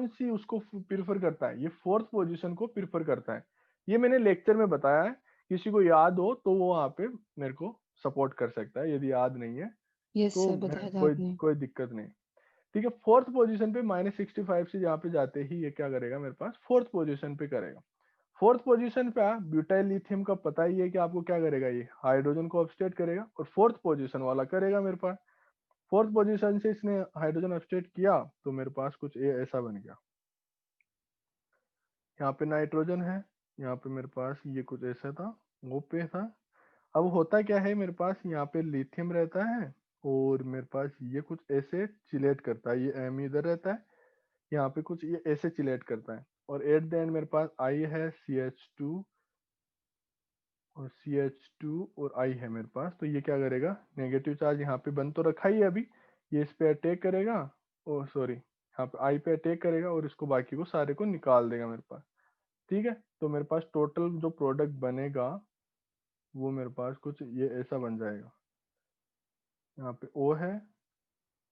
सी उसको प्रिफर करता है, ये फोर्थ पोजीशन को प्रिफर करता है। ये मैंने लेक्चर में बताया है, किसी को याद हो तो वो वहां पे मेरे को सपोर्ट कर सकता है, यदि याद नहीं है यस तो सर, मैं बताया था कोई आपने। कोई दिक्कत नहीं, ठीक है। फोर्थ पोजीशन पे -65 से यहाँ पे जाते ही ये क्या करेगा, मेरे पास फोर्थ पोजीशन पे करेगा। फोर्थ पोजीशन पे ब्यूटाइल लिथियम का पता ही है कि आपको क्या करेगा, ये हाइड्रोजन को ऑक्सीडेट करेगा और फोर्थ पोजीशन वाला करेगा मेरे पास। फोर्थ पोजीशन से इसने हाइड्रोजन ऑक्सीडेट किया तो मेरे पास कुछ ऐसा बन गया, यहाँ पे नाइट्रोजन है, यहाँ पे मेरे पास ये कुछ ऐसा था, वो पे था। अब होता क्या है, मेरे पास यहाँ पे लिथियम रहता है और मेरे पास ये कुछ ऐसे चिलेट करता है, ये एम इधर रहता है, यहाँ पे कुछ ये ऐसे चिलेट करता है और एट द एंड मेरे पास आई है, CH2 और CH2 और आई है मेरे पास। तो ये क्या करेगा, नेगेटिव चार्ज यहाँ पे बन तो रखा ही है अभी, ये इस पे अटैक करेगा, और सॉरी यहाँ पे आई पे अटैक करेगा और इसको बाकी को सारे को निकाल देगा मेरे पास, ठीक है। तो मेरे पास टोटल जो प्रोडक्ट बनेगा वो मेरे पास कुछ ये ऐसा बन जाएगा, यहाँ पे O है,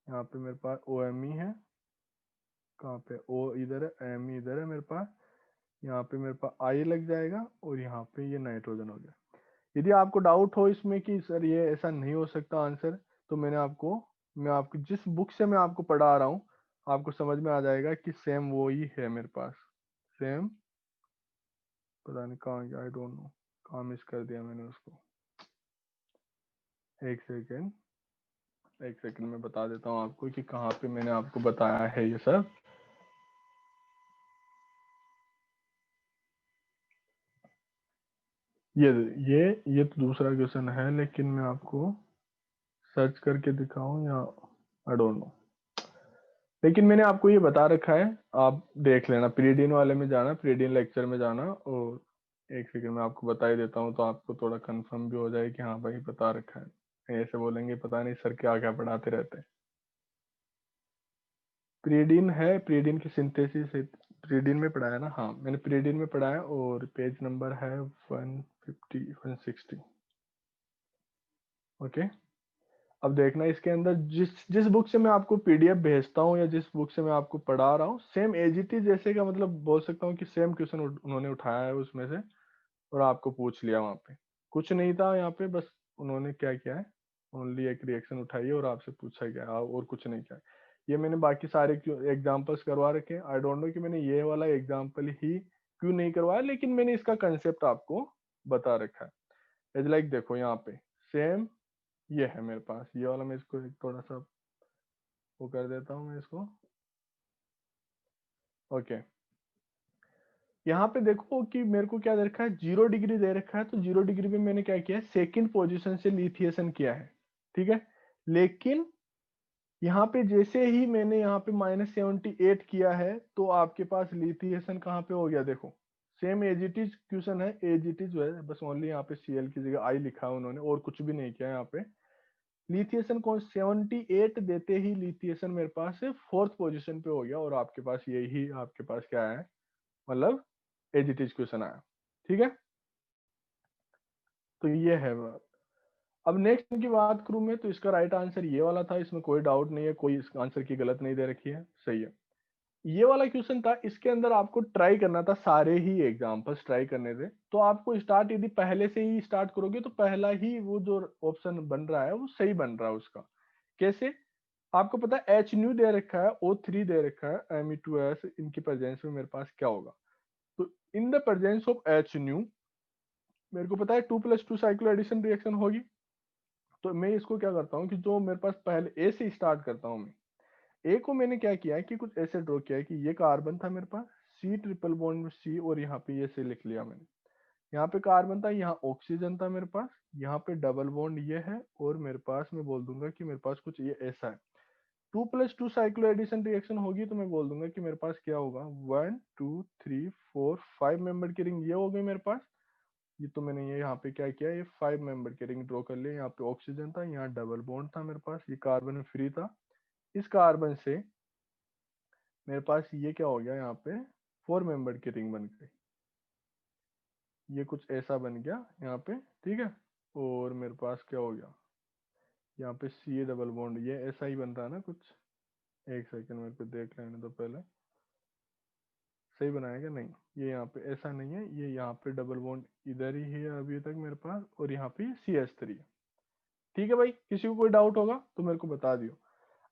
यहाँ पे मेरे पास OMe है, कहाँ पे O इधर है, Me इधर है मेरे पास, यहाँ पे मेरे पास I लग जाएगा और यहाँ पे ये नाइट्रोजन हो गया। यदि आपको डाउट हो इसमें कि सर ये ऐसा नहीं हो सकता आंसर, तो मैं आपको जिस बुक से मैं आपको पढ़ा रहा हूँ, आपको समझ में आ जाएगा कि सेम वो ही है मेरे पास। सेम, पता नहीं कहाँ गया, आई डोंट नो कहाँ मिस कर दिया मैंने उसको। एक सेकेंड, एक सेकेंड में बता देता हूँ आपको कि कहाँ पे मैंने आपको बताया है ये सब। ये ये तो दूसरा क्वेश्चन है, लेकिन मैं आपको सर्च करके दिखाऊं या आई डोंट नो, लेकिन मैंने आपको ये बता रखा है, आप देख लेना। प्रीडिन वाले में जाना, प्रीडिन लेक्चर में जाना, और एक सेकंड में आपको बता ही देता हूँ, तो आपको थोड़ा कंफर्म भी हो जाए कि हाँ भाई बता रखा है। ऐसे बोलेंगे पता नहीं सर क्या क्या पढ़ाते रहते हैं। प्रीडिन है, प्रीडिन की सिंथेसिस प्रीडिन में पढ़ाया ना, हाँ मैंने प्रीडिन में पढ़ाया, और पेज नंबर है 150 160। ओके, अब देखना इसके अंदर जिस जिस बुक से मैं आपको PDF भेजता हूँ या जिस बुक से मैं आपको पढ़ा रहा हूँ, सेम एज इट इज, जैसे का मतलब बोल सकता हूँ कि सेम क्वेश्चन उन्होंने उठाया है उसमें से और आपको पूछ लिया। वहां पे कुछ नहीं था, यहाँ पे बस उन्होंने क्या किया है, ओनली एक रिएक्शन उठाई है और आपसे पूछा गया है, और कुछ नहीं किया है। ये मैंने बाकी सारे एग्जाम्पल्स करवा रखे हैं। आई डोंट नो कि मैंने ये वाला एग्जाम्पल ही क्यों नहीं करवाया, लेकिन मैंने इसका कंसेप्ट आपको बता रखा है। एज लाइक देखो यहाँ पे सेम ये है मेरे पास, ये वाला मैं इसको थोड़ा सा वो कर देता हूँ मैं इसको। ओके, यहाँ पे देखो कि मेरे को क्या दे रखा है, 0 डिग्री दे रखा है, तो 0 डिग्री पे मैंने क्या किया है, सेकंड पोजीशन से लिथिएशन किया है, ठीक है। लेकिन यहाँ पे जैसे ही मैंने यहाँ पे -78 किया है, तो आपके पास लिथिएशन कहाँ पे हो गया, देखो same as it is question है, एज इट इज है, बस ओनली यहाँ पे Cl की जगह I लिखा है उन्होंने, और कुछ भी नहीं किया यहाँ पे। लिथिएशन को 78 देते ही लिथिएशन मेरे पास से फोर्थ पोजीशन पे हो गया, और आपके पास यही आपके पास क्या है, मतलब एज इट इज क्वेश्चन आया, ठीक है। तो ये है बात। अब नेक्स्ट की बात करूं मैं, तो इसका राइट आंसर ये वाला था, इसमें कोई डाउट नहीं है, कोई इस आंसर की गलत नहीं दे रखी है, सही है। ये वाला क्वेश्चन था, इसके अंदर आपको ट्राई करना था, सारे ही एग्जांपल्स ट्राई करने थे। तो आपको स्टार्ट यदि पहले से ही स्टार्ट करोगे, तो पहला ही वो जो ऑप्शन बन रहा है वो सही बन रहा है उसका। कैसे, आपको पता है एच न्यू दे रखा है, O3 दे रखा है, Me2S, इनकी प्रेजेंस में मेरे पास क्या होगा। तो इन the presence of H new मेरे को पता है 2+2 साइक्लो एडिशन रिएक्शन होगी। तो मैं इसको क्या करता हूँ कि जो मेरे पास पहले ए से स्टार्ट करता हूँ, मैं ए को मैंने क्या किया है कि कुछ ऐसे ड्रॉ किया है कि ये कार्बन था मेरे पास, C ट्रिपल बॉन्ड C, और यहाँ पे ये से लिख लिया मैंने। यहाँ पे कार्बन था, यहाँ ऑक्सीजन था मेरे पास, यहाँ पे डबल बॉन्ड ये है, और मेरे पास मैं बोल दूंगा कि मेरे पास कुछ ये ऐसा है। 2+2 साइक्लो एडिशन रिएक्शन होगी, तो मैं बोल दूंगा कि मेरे पास क्या होगा, 1 2 3 4 5 मेंबर की रिंग ये हो गई मेरे पास। ये तो मैंने ये यहाँ पे क्या किया, ये 5 मेंबर की रिंग ड्रॉ कर लिया। यहाँ पे ऑक्सीजन था, यहाँ डबल बॉन्ड था मेरे पास, ये कार्बन फ्री था। इस कार्बन से मेरे पास ये क्या हो गया, यहाँ पे 4 मेंबर की रिंग बन गई। ये कुछ ऐसा बन गया यहाँ पे, ठीक है। और मेरे पास क्या हो गया, यहाँ पे C डबल बॉन्ड, ये ऐसा ही बन रहा है ना कुछ। एक सेकंड मेरे को देख लेने दो पहले, सही बनाया क्या, नहीं ये यहाँ पे ऐसा नहीं है, ये यहाँ पे डबल बॉन्ड इधर ही है अभी तक मेरे पास, और यहाँ पे CH3 है, ठीक है भाई। किसी को कोई डाउट होगा तो मेरे को बता दियो।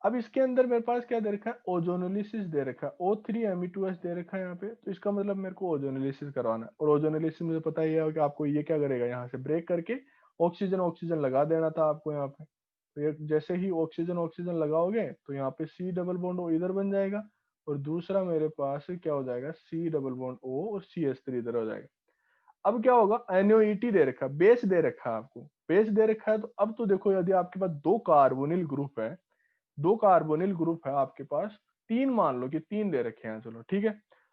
अब इसके अंदर मेरे पास क्या दे रखा है, ओजोनोलिसिस दे रखा है, O3Me2S दे रखा है यहाँ पे। तो इसका मतलब मेरे को ओजोनोलिसिस करवाना है, और ओजोनोलिसिस मुझे पता ही है कि आपको ये क्या करेगा, यहाँ से ब्रेक करके ऑक्सीजन ऑक्सीजन लगा देना था आपको यहाँ पे। तो ये जैसे ही ऑक्सीजन ऑक्सीजन लगाओगे, तो यहाँ पे C डबल बॉन्ड O इधर बन जाएगा, और दूसरा मेरे पास क्या हो जाएगा, C डबल बॉन्ड O और CH3 इधर हो जाएगा। अब क्या होगा, NOET दे रखा है, बेस दे रखा है आपको, बेस दे रखा है। तो अब तो देखो, यदि आपके पास 2 कार्बोनिल ग्रुप है, 2 कार्बोनिल ग्रुप है आपके पास, 3 मान लो कि 3 दे रखे हैं, चलो ठीक है।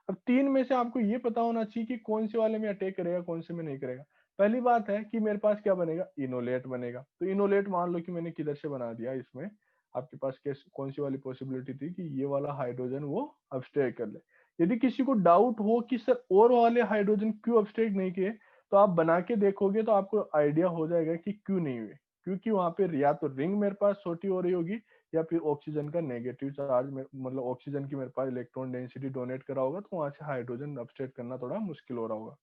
अब 3 में से आपको ये पता होना चाहिए कि कौन से वाले में अटैक करेगा, कौन से में नहीं करेगा। पहली बात है कि मेरे पास क्या बनेगा, इनोलेट बनेगा। तो इनोलेट मान लो कि मैंने किधर से बना दिया, इसमें आपके पास कौन सी वाली पॉसिबिलिटी थी कि ये वाला हाइड्रोजन वो अब्स्ट्रैक्ट कर ले। यदि किसी को डाउट हो कि सर और वाले हाइड्रोजन क्यों अब्स्ट्रैक्ट नहीं किए, तो आप बना के देखोगे तो आपको आइडिया हो जाएगा कि क्यों नहीं हुए। क्योंकि वहां पे या तो रिंग मेरे पास छोटी हो रही होगी या फिर ऑक्सीजन का नेगेटिव चार्ज मतलब ऑक्सीजन की मेरे पास इलेक्ट्रॉन डेंसिटी डोनेट करा होगा, तो वहां से हाइड्रोजन अपस्टेट करना थोड़ा मुश्किल हो रहा होगा।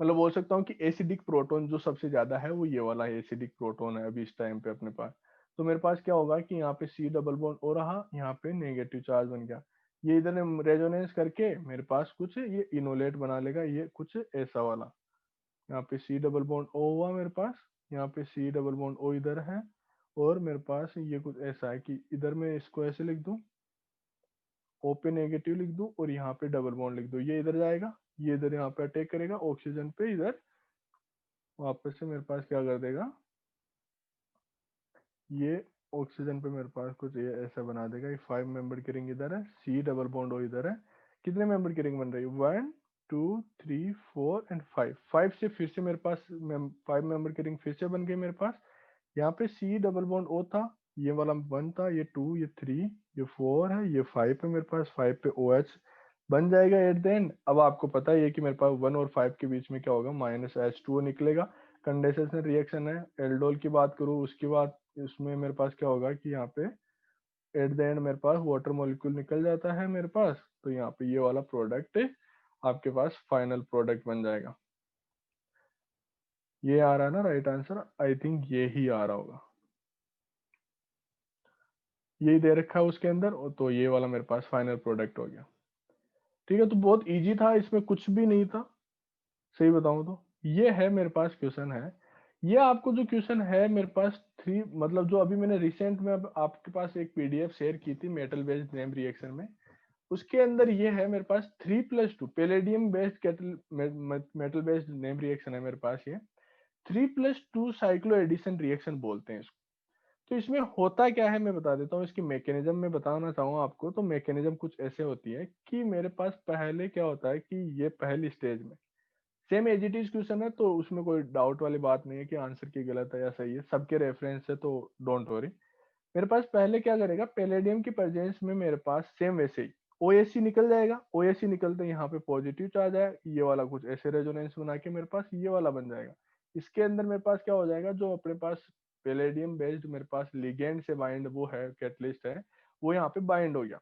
मतलब बोल सकता हूँ कि एसिडिक प्रोटोन जो सबसे ज्यादा है वो ये वाला एसिडिक प्रोटोन है अभी इस टाइम पे अपने पास। तो मेरे पास क्या होगा कि यहाँ पे सी डबल बॉन्ड हो रहा, यहाँ पे नेगेटिव चार्ज बन गया, ये इधर रेजोनेंस करके मेरे पास कुछ ये इनोलेट बना लेगा, ये कुछ ऐसा वाला। यहाँ पे सी डबल बॉन्ड ओ हुआ मेरे पास, यहाँ पे सी डबल बॉन्ड ओ इधर है, और मेरे पास ये कुछ ऐसा है कि इधर मैं इसको ऐसे लिख दूं, ओ पे नेगेटिव लिख दूं और यहाँ पे डबल बॉन्ड लिख दूं, ये इधर जाएगा, ये इधर यहाँ पे अटैक करेगा ऑक्सीजन पे, इधर वापस से मेरे पास क्या कर देगा, ये ऑक्सीजन पे मेरे पास कुछ ये ऐसा बना देगा। ये 5 मेंबर की रिंग इधर है, सी डबल बॉन्ड ओ इधर है, कितने मेंबर की रिंग बन रही है, 1 2 3 4 एंड 5, 5 से फिर से मेरे पास 5 मेंबर की रिंग फिर से बन गई मेरे पास। यहाँ पे सी डबल बॉन्ड ओ था, ये वाला 1 था, ये 2, ये 3, ये 4 है, ये 5 है मेरे पास, 5 पे ओ एच बन जाएगा एट द एंड। अब आपको पता है कि मेरे पास 1 और 5 के बीच में क्या होगा, माइनस H2O निकलेगा। कंडेंसेशन रिएक्शन है, एल्डोल की बात करूँ उसके बाद इसमें मेरे पास क्या होगा कि यहाँ पे एट द एंड मेरे पास वाटर मॉलिक्यूल निकल जाता है मेरे पास, तो यहाँ पे ये वाला प्रोडक्ट आपके पास फाइनल प्रोडक्ट बन जाएगा। ये आ रहा है ना राइट आंसर, आई थिंक ये ही आ रहा होगा, यही दे रखा है उसके अंदर, और तो ये वाला मेरे पास फाइनल प्रोडक्ट हो गया। ठीक है, तो बहुत इजी था, इसमें कुछ भी नहीं था सही बताऊं तो। ये है मेरे पास क्वेश्चन है, ये आपको जो क्वेश्चन है मेरे पास थ्री, मतलब जो अभी मैंने रिसेंट में अब आपके पास एक पीडीएफ शेयर की थी मेटल बेस्ड नेम रिएक्शन में, उसके अंदर ये है मेरे पास 3+2 palladium based kettle metal based name reaction है मेरे पास ये, 3+2 साइक्लो एडिशन रिएक्शन बोलते हैं इसको। तो इसमें होता क्या है मैं बता देता हूँ, इसकी मैकेनिज्म में बताना चाहूंगा आपको। तो मैकेनिज्म कुछ ऐसे होती है कि मेरे पास पहले क्या होता है कि ये पहली स्टेज में same as it is question है, तो उसमें कोई डाउट वाली बात नहीं है कि आंसर की गलत है या सही है, सबके रेफरेंस है, तो डोंट वरी। मेरे पास पहले क्या करेगा, पेलेडियम की प्रेजेंस में मेरे पास सेम वैसे ही OAC निकल जाएगा, OAC निकलते यहाँ पे पॉजिटिव चार्ज है, ये वाला कुछ ऐसे रेजोनेंस बना के मेरे पास ये वाला बन जाएगा। इसके अंदर मेरे पास क्या हो जाएगा, जो अपने पास पेलेडियम बेस्ड मेरे पास लिगेंड से बाइंड वो है कैटलिस्ट है, वो यहाँ पे बाइंड हो गया।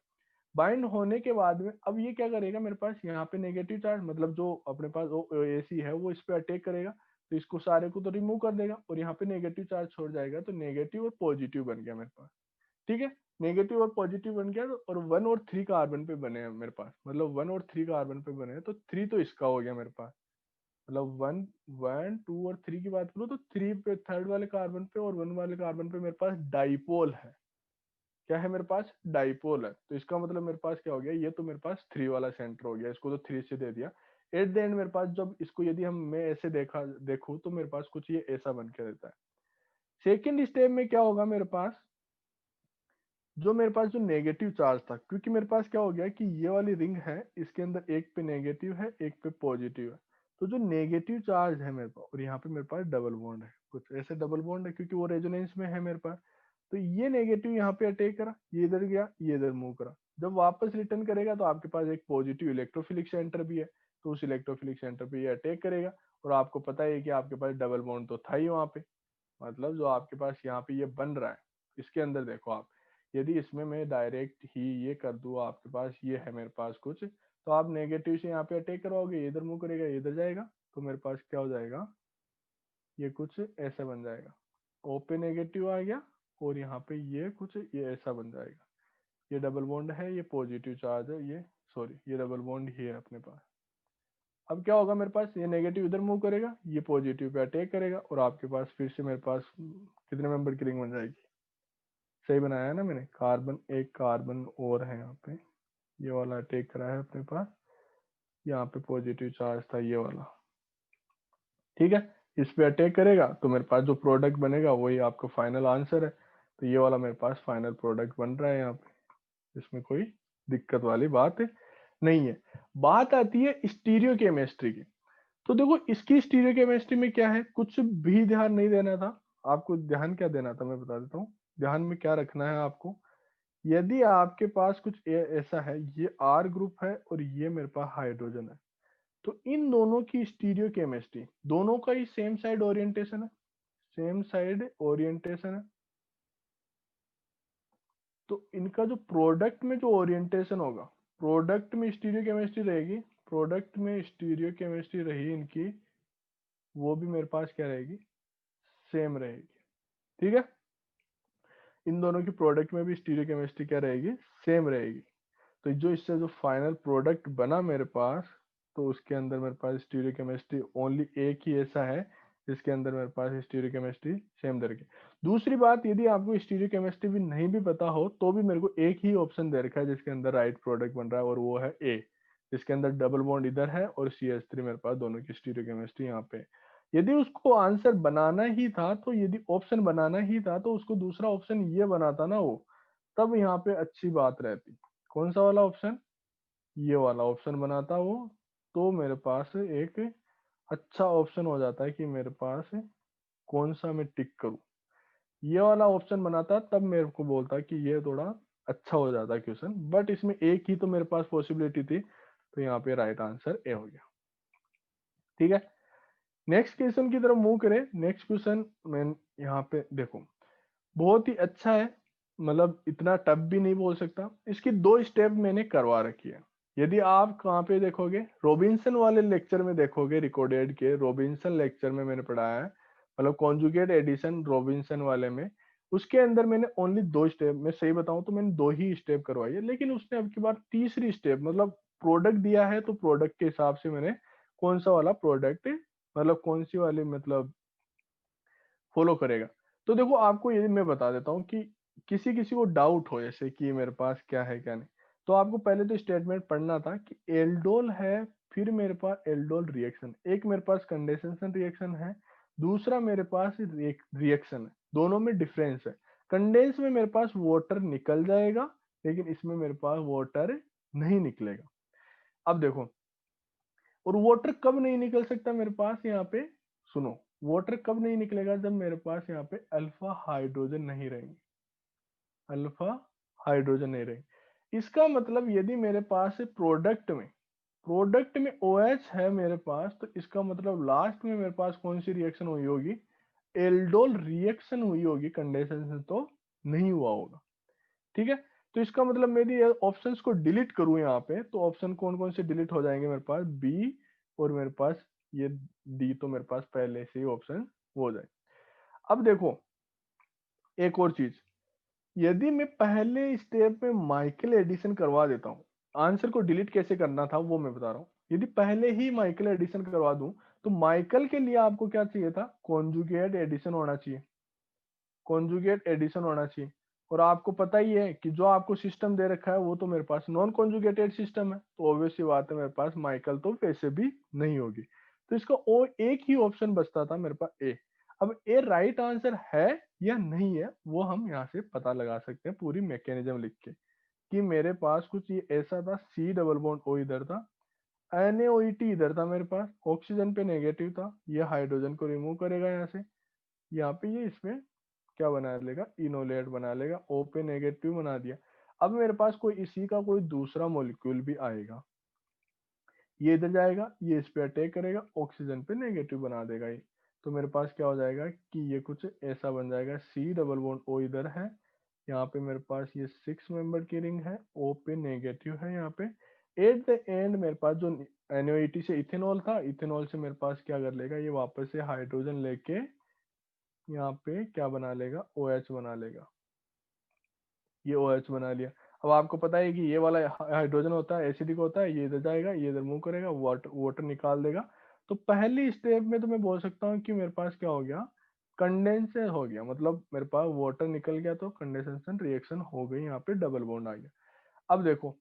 बाइंड होने के बाद में अब ये क्या करेगा, मेरे पास यहाँ पे नेगेटिव चार्ज मतलब जो अपने पास OAC है वो इस पे अटैक करेगा, तो इसको सारे को तो रिमूव कर देगा और यहाँ पे नेगेटिव चार्ज छोड़ जाएगा, तो नेगेटिव और पॉजिटिव बन गया मेरे पास। ठीक है, नेगेटिव और पॉजिटिव बन गया, और 1 और 3 कार्बन पे बने हैं मेरे पास, मतलब 1 और 3 कार्बन पे बने हैं, तो 3 तो इसका हो गया मेरे पास। मतलब 1 1 2 और 3 की बात करूँ तो 3 पे थर्ड वाले कार्बन पे और 1 वाले कार्बन पे मेरे पास डाइपोल है। क्या है मेरे पास, डाइपोल है, तो इसका मतलब मेरे पास क्या हो गया, ये तो मेरे पास 3 वाला सेंटर हो गया, इसको तो 3 से दे दिया। एट द एंड मेरे पास जब इसको यदि हम मैं ऐसे देखूं तो मेरे पास कुछ ये ऐसा बन के रहता है। सेकेंड स्टेप में क्या होगा मेरे पास, जो मेरे पास जो नेगेटिव चार्ज था, क्योंकि मेरे पास क्या हो गया कि ये वाली रिंग है, इसके अंदर एक पे नेगेटिव है एक पे पॉजिटिव है, तो जो नेगेटिव चार्ज है मेरे पास, और यहाँ पे मेरे पास डबल बॉन्ड है, कुछ ऐसे डबल बॉन्ड है क्योंकि वो रेजोनेंस में है मेरे पास, तो ये नेगेटिव यहाँ पे अटैक करा, ये इधर गया, ये इधर मूव करा, जब वापस रिटर्न करेगा तो आपके पास एक पॉजिटिव इलेक्ट्रोफिलिक सेंटर भी है, तो उस इलेक्ट्रोफिलिक सेंटर पे ये अटैक करेगा, और आपको पता है कि आपके पास डबल बॉन्ड तो था ही वहां पे, मतलब जो आपके पास यहाँ पे ये बन रहा है, इसके अंदर देखो आप, यदि इसमें मैं डायरेक्ट ही ये कर दूँ, आपके पास ये है मेरे पास कुछ, तो आप नेगेटिव से यहाँ पे अटैक करोगे, इधर मूव करेगा, इधर जाएगा, तो मेरे पास क्या हो जाएगा, ये कुछ ऐसा बन जाएगा, ओ पे नेगेटिव आ गया, और यहाँ पे ये कुछ ये ऐसा बन जाएगा, ये डबल बॉन्ड है, ये पॉजिटिव चार्ज है, ये सॉरी ये डबल बॉन्ड ही है अपने पास। अब क्या होगा मेरे पास, ये नेगेटिव इधर मूव करेगा, ये पॉजिटिव पे अटैक करेगा, और आपके पास फिर से मेरे पास कितने मेंबर की रिंग बन जाएगी, सही बनाया है ना मैंने, कार्बन एक कार्बन और है यहाँ पे, ये वाला अटैक करा है अपने पास, यहाँ पे पॉजिटिव चार्ज था ये वाला। ठीक है, इस पे अटैक करेगा तो मेरे पास जो प्रोडक्ट बनेगा वही आपका फाइनल आंसर है, तो ये वाला मेरे पास फाइनल प्रोडक्ट बन रहा है यहाँ पे, इसमें कोई दिक्कत वाली बात नहीं है। बात आती है स्टीरियो केमिस्ट्री की, तो देखो इसकी स्टीरियो केमिस्ट्री में क्या है, कुछ भी ध्यान नहीं देना था आपको, ध्यान क्या देना था मैं बता देता हूँ, ध्यान में क्या रखना है आपको, यदि आपके पास कुछ ऐसा है, ये R ग्रुप है और ये मेरे पास हाइड्रोजन है, तो इन दोनों की स्टीरियो केमिस्ट्री, दोनों का ही सेम साइड ओरिएंटेशन है, सेम साइड ओरिएंटेशन है, तो इनका जो प्रोडक्ट में जो ओरिएंटेशन होगा, प्रोडक्ट में स्टीरियोकेमिस्ट्री रहेगी, प्रोडक्ट में स्टीरियोकेमिस्ट्री रही इनकी, वो भी मेरे पास क्या रहेगी, सेम रहेगी। ठीक है, इन दोनों की प्रोडक्ट में भी स्टीरियोकेमिस्ट्री क्या रहेगी, सेम रहेगी। तो जो इससे जो फाइनल प्रोडक्ट बना मेरे पास, तो उसके अंदर मेरे पास स्टीरियोकेमिस्ट्री ओनली एक ही ऐसा है जिसके अंदर मेरे पास स्टीरियोकेमिस्ट्री सेम दे रखी है। दूसरी बात, यदि आपको स्टीरियोकेमिस्ट्री भी नहीं भी पता हो तो भी मेरे को एक ही ऑप्शन दे रखा है जिसके अंदर राइट प्रोडक्ट बन रहा है, और वो है ए, जिसके अंदर डबल बॉन्ड इधर है और CH3 मेरे पास दोनों की स्टीरियोकेमिस्ट्री यहाँ पे। यदि उसको आंसर बनाना ही था, तो यदि ऑप्शन बनाना ही था तो उसको दूसरा ऑप्शन ये बनाता ना वो, तब यहाँ पे अच्छी बात रहती। कौन सा वाला ऑप्शन, ये वाला ऑप्शन बनाता वो, तो मेरे पास एक अच्छा ऑप्शन हो जाता है कि मेरे पास कौन सा मैं टिक करूं। ये वाला ऑप्शन बनाता तब मेरे को बोलता कि ये थोड़ा अच्छा हो जाता क्वेश्चन, बट इसमें एक ही तो मेरे पास पॉसिबिलिटी थी, तो यहाँ पे राइट आंसर ए हो गया। ठीक है, नेक्स्ट क्वेश्चन की तरफ मूव करें। नेक्स्ट क्वेश्चन मैं यहाँ पे देखो, बहुत ही अच्छा है, मतलब इतना टफ भी नहीं बोल सकता। इसकी 2 स्टेप मैंने करवा रखी है। यदि आप कहाँ पे देखोगे, रॉबिन्सन वाले लेक्चर में देखोगे, रिकॉर्डेड के रॉबिन्सन लेक्चर में मैंने पढ़ाया है, मतलब कॉन्जुगेट एडिशन रॉबिन्सन वाले में, उसके अंदर मैंने ओनली 2 स्टेप, मैं सही बताऊं तो मैंने 2 ही स्टेप करवाई है, लेकिन उसने अब की बार तीसरी स्टेप, मतलब प्रोडक्ट दिया है तो प्रोडक्ट के हिसाब से मैंने कौन सा वाला प्रोडक्ट, मतलब कौन सी वाली मतलब फॉलो करेगा। तो देखो, आपको ये मैं बता देता हूँ कि किसी किसी को डाउट हो जैसे कि मेरे पास क्या है क्या नहीं, तो आपको पहले तो स्टेटमेंट पढ़ना था कि एल्डोल है, फिर मेरे पास एल्डोल रिएक्शन, एक मेरे पास कंडेंसेशन रिएक्शन है, दूसरा मेरे पास रिएक्शन है, दोनों में डिफरेंस है। कंडेंस में मेरे पास वाटर निकल जाएगा, लेकिन इसमें मेरे पास वाटर नहीं निकलेगा। अब देखो, और वाटर कब नहीं निकल सकता मेरे पास यहाँ पे, सुनो, वाटर कब नहीं निकलेगा, जब मेरे पास यहाँ पे अल्फा हाइड्रोजन नहीं रहेंगे, अल्फा हाइड्रोजन नहीं रहेंगे। इसका मतलब यदि मेरे पास प्रोडक्ट में OH है मेरे पास, तो इसका मतलब लास्ट में मेरे पास कौन सी रिएक्शन हुई होगी, एल्डोल रिएक्शन हुई होगी, कंडेंसेशन तो नहीं हुआ होगा। ठीक है, तो इसका मतलब मेरी ऑप्शंस को डिलीट करूं यहाँ पे, तो ऑप्शन कौन कौन से डिलीट हो जाएंगे मेरे पास, बी और मेरे पास ये डी, तो मेरे पास पहले से ही ऑप्शन हो जाए। अब देखो, एक और चीज, यदि मैं पहले स्टेप में माइकल एडिशन करवा देता हूँ, आंसर को डिलीट कैसे करना था वो मैं बता रहा हूँ। यदि पहले ही माइकल एडिशन करवा दूं, तो माइकल के लिए आपको क्या चाहिए था, कॉन्जुगेट एडिशन होना चाहिए, कॉन्जुगेट एडिशन होना चाहिए। और आपको पता ही है कि जो आपको सिस्टम दे रखा है वो तो मेरे पास नॉन कॉन्जुगेटेड सिस्टम है, तो ऑब्वियस सी बात है मेरे पास माइकल तो वैसे भी नहीं होगी, तो इसका ओ एक ही ऑप्शन बचता था मेरे पास ए। अब ए राइट आंसर है या नहीं है वो हम यहाँ से पता लगा सकते हैं पूरी मैकेनिज्म लिख के, कि मेरे पास कुछ ये ऐसा था, C डबल बॉन्ड O इधर था, NaOH इधर था मेरे पास, ऑक्सीजन पे नेगेटिव था, ये हाइड्रोजन को रिमूव करेगा यहाँ से, यहाँ पे ये इसमें क्या बना लेगा, इनोलेट बना लेगा, O पे नेगेटिव बना दिया। अब मेरे पास कोई इसी का कोई दूसरा मॉलिक्यूल भी आएगा, ये इधर जाएगा, ये इस पे अटैक करेगा, ऑक्सीजन पे नेगेटिव बना देगा ये, तो मेरे पास क्या हो जाएगा कि ये कुछ ऐसा बन जाएगा, C डबल बॉन्ड O इधर है, यहाँ पे मेरे पास ये 6 मेंबर की रिंग है, O पे नेगेटिव है यहाँ पे। एट द एंड मेरे पास जो NaOH से इथेनॉल था, इथेनॉल से मेरे पास क्या कर लेगा, ये वापस से हाइड्रोजन लेके यहाँ पे क्या बना लेगा, OH बना लेगा, ये OH बना लिया। अब आपको पता है कि ये वाला हाइड्रोजन होता है, एसिडिक होता है, ये इधर जाएगा, ये इधर मूव करेगा, वाटर वाटर निकाल देगा। तो पहली स्टेप में तो मैं बोल सकता हूँ कि मेरे पास क्या हो गया, कंडेंसर हो गया, मतलब मेरे पास वाटर निकल गया, तो कंडेंसेशन रिएक्शन हो गई, यहाँ पे डबल बॉन्ड आ गया। अब देखो,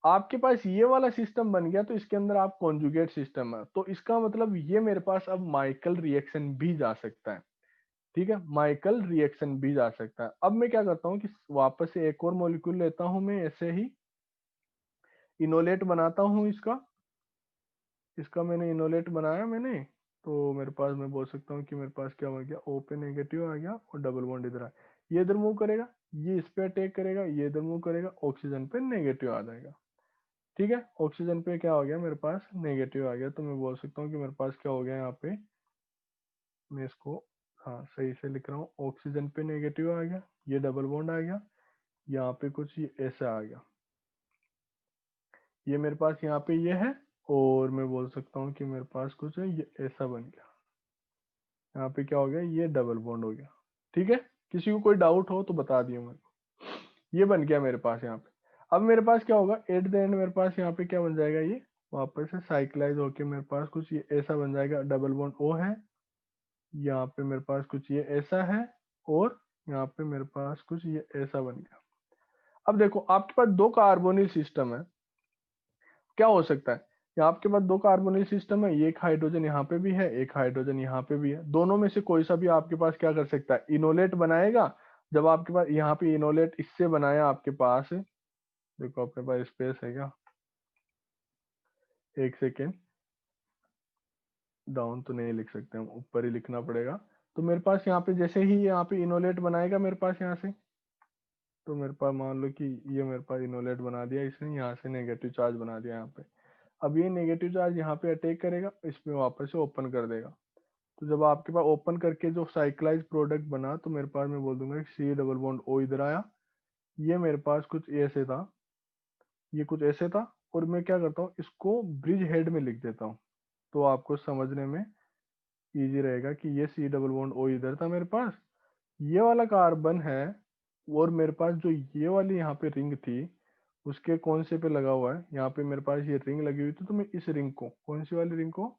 आपके पास ये वाला सिस्टम बन गया, तो इसके अंदर आप कॉन्जुगेट सिस्टम है, तो इसका मतलब ये मेरे पास अब माइकल रिएक्शन भी जा सकता है। ठीक है, माइकल रिएक्शन भी जा सकता है। अब मैं क्या करता हूँ कि वापस से एक और मॉलिक्यूल लेता हूँ, मैं ऐसे ही इनोलेट बनाता हूँ इसका, इसका मैंने इनोलेट बनाया मैंने, तो मेरे पास मैं बोल सकता हूँ कि मेरे पास क्या हो गया, O पे नेगेटिव आ गया और डबल बॉन्ड इधर आ, ये इधर मूव करेगा, ये इस पे अटैक करेगा, ये इधर मूव करेगा, ऑक्सीजन पे नेगेटिव आ जाएगा। ठीक है, ऑक्सीजन पे क्या हो गया, मेरे पास नेगेटिव आ गया, तो मैं बोल सकता हूँ कि मेरे पास क्या हो गया यहाँ पे, मैं इसको हाँ सही से लिख रहा हूँ, ऑक्सीजन पे नेगेटिव आ गया, ये डबल बॉन्ड आ गया, यहाँ पे कुछ ये ऐसा आ गया, ये मेरे पास यहाँ पे ये है, और मैं बोल सकता हूँ कि मेरे पास कुछ है, ये ऐसा बन गया, यहाँ पे क्या हो गया, ये डबल बॉन्ड हो गया। ठीक है, किसी को कोई डाउट हो तो बता दियो मेरे को। ये बन गया मेरे पास यहाँ पे। अब मेरे पास क्या होगा एट द एंड, मेरे पास यहाँ पे क्या बन जाएगा, ये वापस से साइक्लाइज होके मेरे पास कुछ ये ऐसा बन जाएगा, डबल बॉन्ड ओ है, यहाँ पे मेरे पास कुछ ये ऐसा है, और यहाँ पे मेरे पास कुछ ये ऐसा बन गया। अब देखो आपके पास दो कार्बोनिल सिस्टम है, क्या हो सकता है, यहाँ आपके पास दो कार्बोनिल सिस्टम है, एक हाइड्रोजन यहाँ पे भी है, एक हाइड्रोजन यहाँ पे भी है, दोनों में से कोई सा भी आपके पास क्या कर सकता है, इनोलेट बनाएगा। जब आपके पास यहाँ पे इनोलेट इससे बनाया आपके पास, देखो अपने पास स्पेस है क्या, एक सेकेंड, डाउन तो नहीं लिख सकते हम, ऊपर ही लिखना पड़ेगा। तो मेरे पास यहाँ पे जैसे ही यहाँ पे इनोलेट बनाएगा मेरे पास यहाँ से, तो मेरे पास मान लो कि ये मेरे पास इनोलेट बना दिया इसने, यहाँ से नेगेटिव चार्ज बना दिया यहाँ पे। अब ये नेगेटिव चार्ज यहाँ पे अटैक करेगा, इसमें वापस से ओपन कर देगा। तो जब आपके पास ओपन करके जो साइक्लाइज प्रोडक्ट बना, तो मेरे पास मैं बोल दूंगा सी डबल बॉन्ड ओ इधर आया, ये मेरे पास कुछ ऐसे था, ये कुछ ऐसे था, और मैं क्या करता हूँ इसको ब्रिज हेड में लिख देता हूँ, तो आपको समझने में इजी रहेगा कि ये सी डबल बॉन्ड ओ इधर था मेरे पास, ये वाला कार्बन है, और मेरे पास जो ये वाली यहाँ पे रिंग थी उसके कौन से पे लगा हुआ है, यहाँ पे मेरे पास ये रिंग लगी हुई थी, तो मैं इस रिंग को, कौन सी वाली रिंग को,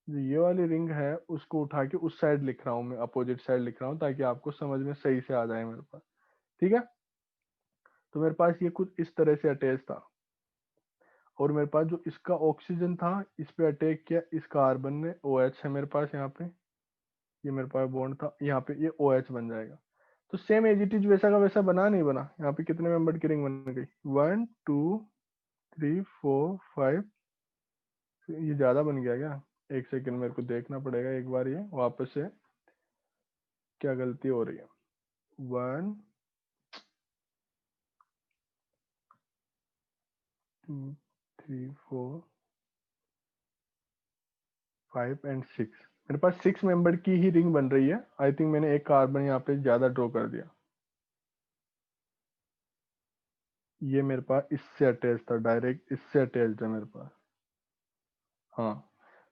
जो ये वाली रिंग है उसको उठा के उस साइड लिख रहा हूँ मैं, अपोजिट साइड लिख रहा हूँ, ताकि आपको समझ में सही से आ जाए मेरे पास। ठीक है, तो मेरे पास ये कुछ इस तरह से अटैच था, और मेरे पास जो इसका ऑक्सीजन था इस पे अटैक किया इस कार्बन ने, ओ एच है मेरे पास यहाँ पे, ये मेरे पास बॉन्ड था, यहाँ पे ये ओ एच बन जाएगा। तो सेम एज इट इज वैसा का वैसा बना नहीं बना, यहाँ पे कितने मेंबर की रिंग बन गई, 1 2 3 4 5, ये ज्यादा बन गया क्या, एक सेकंड मेरे को देखना पड़ेगा एक बार, ये वापस से क्या गलती हो रही है, 1 2 3 4 5 एंड 6, मेरे पास 6 मेंबर की ही रिंग बन रही है। आई थिंक मैंने एक कार्बन यहाँ पे ज्यादा ड्रॉ कर दिया, ये मेरे पास इससे अटैच था, डायरेक्ट इससे अटैच्ड है मेरे पास, हाँ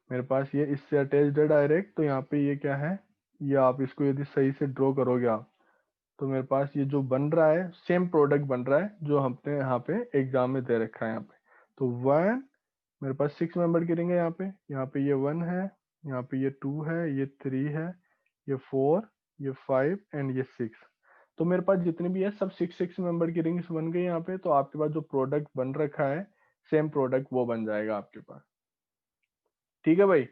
मेरे पास ये इससे अटैच्ड है डायरेक्ट। तो यहाँ पे ये क्या है, ये आप इसको यदि सही से ड्रॉ करोगे आप, तो मेरे पास ये जो बन रहा है सेम प्रोडक्ट बन रहा है जो हमने यहाँ पे एग्जाम में दे रखा है यहाँ पे। तो वन, मेरे पास 6 मेंबर की रिंग है यहाँ पे ये 1 है, यहाँ पे ये 2 है, ये 3 है, ये 4, ये 5 एंड ये 6। तो मेरे पास जितने भी है सब 6 मेंबर की रिंग्स बन गई यहाँ पे। तो आपके पास जो प्रोडक्ट बन रखा है सेम प्रोडक्ट वो बन जाएगा आपके पास। ठीक है भाई,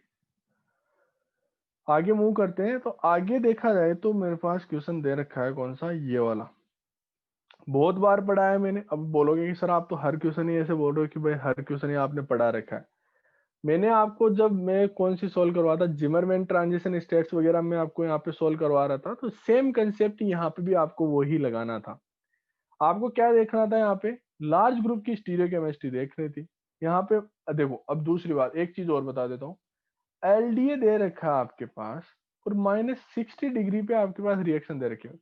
आगे मूव करते हैं। तो आगे देखा जाए तो मेरे पास क्वेश्चन दे रखा है कौन सा, ये वाला, बहुत बार पढ़ा है मैंने। अब बोलोगे कि सर आप तो हर क्वेश्चन ही ऐसे बोल रहे हो कि भाई हर क्वेश्चन ही आपने पढ़ा रखा है। मैंने आपको जब मैं कौन सी सोल्व करवा था, जिमरमैन ट्रांजिशन स्टेट्स वगैरह में आपको यहाँ पे सोल्व करवा रहा था, तो सेम कंसेप्ट यहाँ पे भी आपको वही लगाना था। आपको क्या देखना था, यहाँ पे लार्ज ग्रुप की स्टीरियोकेमिस्ट्री देख रही थी। यहाँ पे देखो, अब दूसरी बात एक चीज और बता देता हूँ, एलडीए दे रखा है आपके पास, और -60 डिग्री पे आपके पास रिएक्शन दे रखे हैं।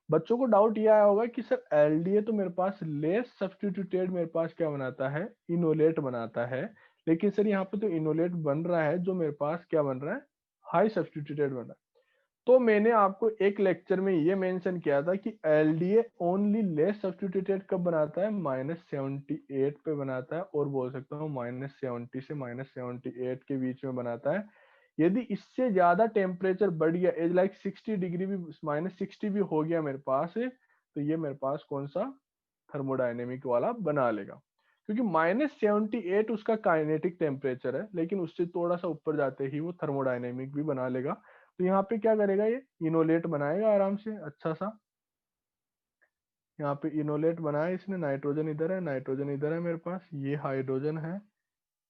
बच्चों को डाउट ये आया होगा कि सर एलडीए तो मेरे पास लेस सब्स्टिट्यूटेड मेरे पास क्या बनाता है, इनोलेट बनाता है, लेकिन सर यहाँ पे तो इनोलेट बन रहा है जो मेरे पास क्या बन रहा है, हाई सब्स्टिट्यूटेड बन रहा है। तो मैंने आपको एक लेक्चर में ये मेंशन किया था कि एलडीए ओनली लेस सब्स्टिट्यूटेड कब बनाता है, -78 पे बनाता है, और बोल सकता हूँ -70 से -78 के बीच में बनाता है। यदि इससे ज्यादा टेम्परेचर बढ़ गया, एज लाइक 60 डिग्री भी, -60 भी हो गया मेरे पास, तो ये मेरे पास कौन सा थर्मोडायनेमिक वाला बना लेगा, क्योंकि -78 उसका काइनेटिक टेम्परेचर है, लेकिन उससे थोड़ा सा ऊपर जाते ही वो थर्मोडायनेमिक भी बना लेगा। तो यहाँ पे क्या करेगा, ये इनोलेट बनाएगा आराम से अच्छा सा। यहाँ पे इनोलेट बनाया इसने, नाइट्रोजन इधर है, नाइट्रोजन इधर है, मेरे पास ये हाइड्रोजन है,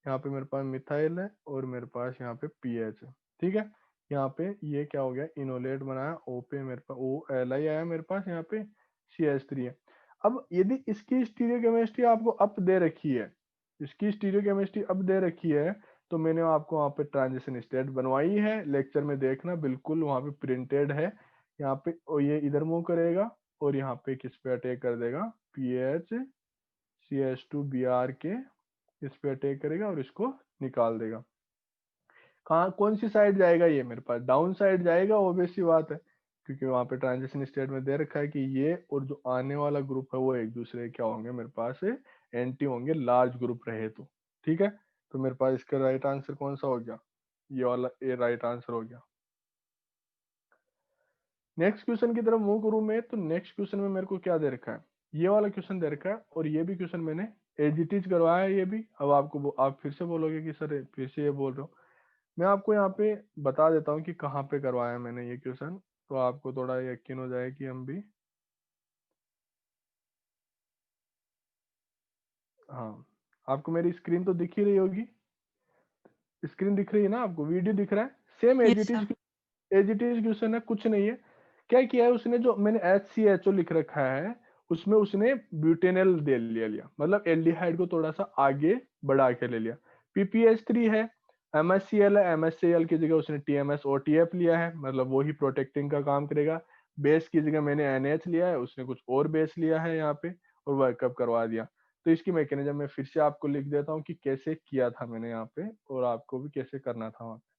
यहाँ पे मेरे पास मिथाइल है, और मेरे पास यहाँ पे पीएच है। ठीक है, यहाँ पे ये क्या हो गया, इनोलेट बनाया, ओ पे मेरे पास ओ एल आई आया मेरे पास, यहाँ पे CH3 है। अब यदि इसकी स्टीरियोकेमिस्ट्री आपको अप दे रखी है, इसकी स्टीरियोकेमिस्ट्री अप दे रखी है, तो मैंने आपको वहाँ पे ट्रांजिशन स्टेट बनवाई है, लेक्चर में देखना बिल्कुल वहाँ पे प्रिंटेड है। यहाँ पे ये इधर मूव करेगा और यहाँ पे किस पे अटैक कर देगा, PHCH2Br के इस पे अटैक करेगा और इसको निकाल देगा। कहाँ कौन सी साइड जाएगा, ये मेरे पास डाउन साइड जाएगा, ऑब्वियस सी बात है, क्योंकि वहां पे ट्रांजिशन स्टेट में दे रखा है कि ये और जो आने वाला ग्रुप है वो एक दूसरे क्या होंगे मेरे पास एंटी होंगे, लार्ज ग्रुप रहे तो। ठीक है, तो मेरे पास इसका राइट आंसर कौन सा हो गया, ये वाला ए राइट आंसर हो गया। नेक्स्ट क्वेश्चन की तरफ मूव करूं मैं, तो नेक्स्ट क्वेश्चन में मेरे को क्या दे रखा है, ये वाला क्वेश्चन दे रखा है, और ये भी क्वेश्चन मैंने एज इट इज करवाया है ये भी। अब आपको आप फिर से बोलोगे कि सर फिर से ये बोल रहे हो, मैं आपको यहाँ पे बता देता हूँ कि कहाँ पे करवाया मैंने ये क्वेश्चन, तो आपको थोड़ा यकीन हो जाए कि हम भी, हाँ आपको मेरी स्क्रीन तो दिख ही रही होगी, स्क्रीन दिख रही है ना आपको, वीडियो दिख रहा है, same as yes it sir. Is, as it is question है, कुछ नहीं है। क्या किया है उसने, जो मैंने HCHO लिख रखा है उसमें उसने ब्यूटेनल दे लिया, मतलब एल्डिहाइड को थोड़ा सा आगे बढ़ा के ले लिया। PPH3 है, MSCl है, MSCl की जगह उसने TMS OTF लिया है, मतलब वो ही प्रोटेक्टिंग का काम करेगा। बेस की जगह मैंने NH लिया है, उसने कुछ और बेस लिया है यहाँ पे और वर्कअप करवा दिया। तो इसकी मैकेनिज्म मैं फिर से आपको लिख देता हूँ कि कैसे किया था मैंने यहाँ पे, और आपको भी कैसे करना था वहाँ पे।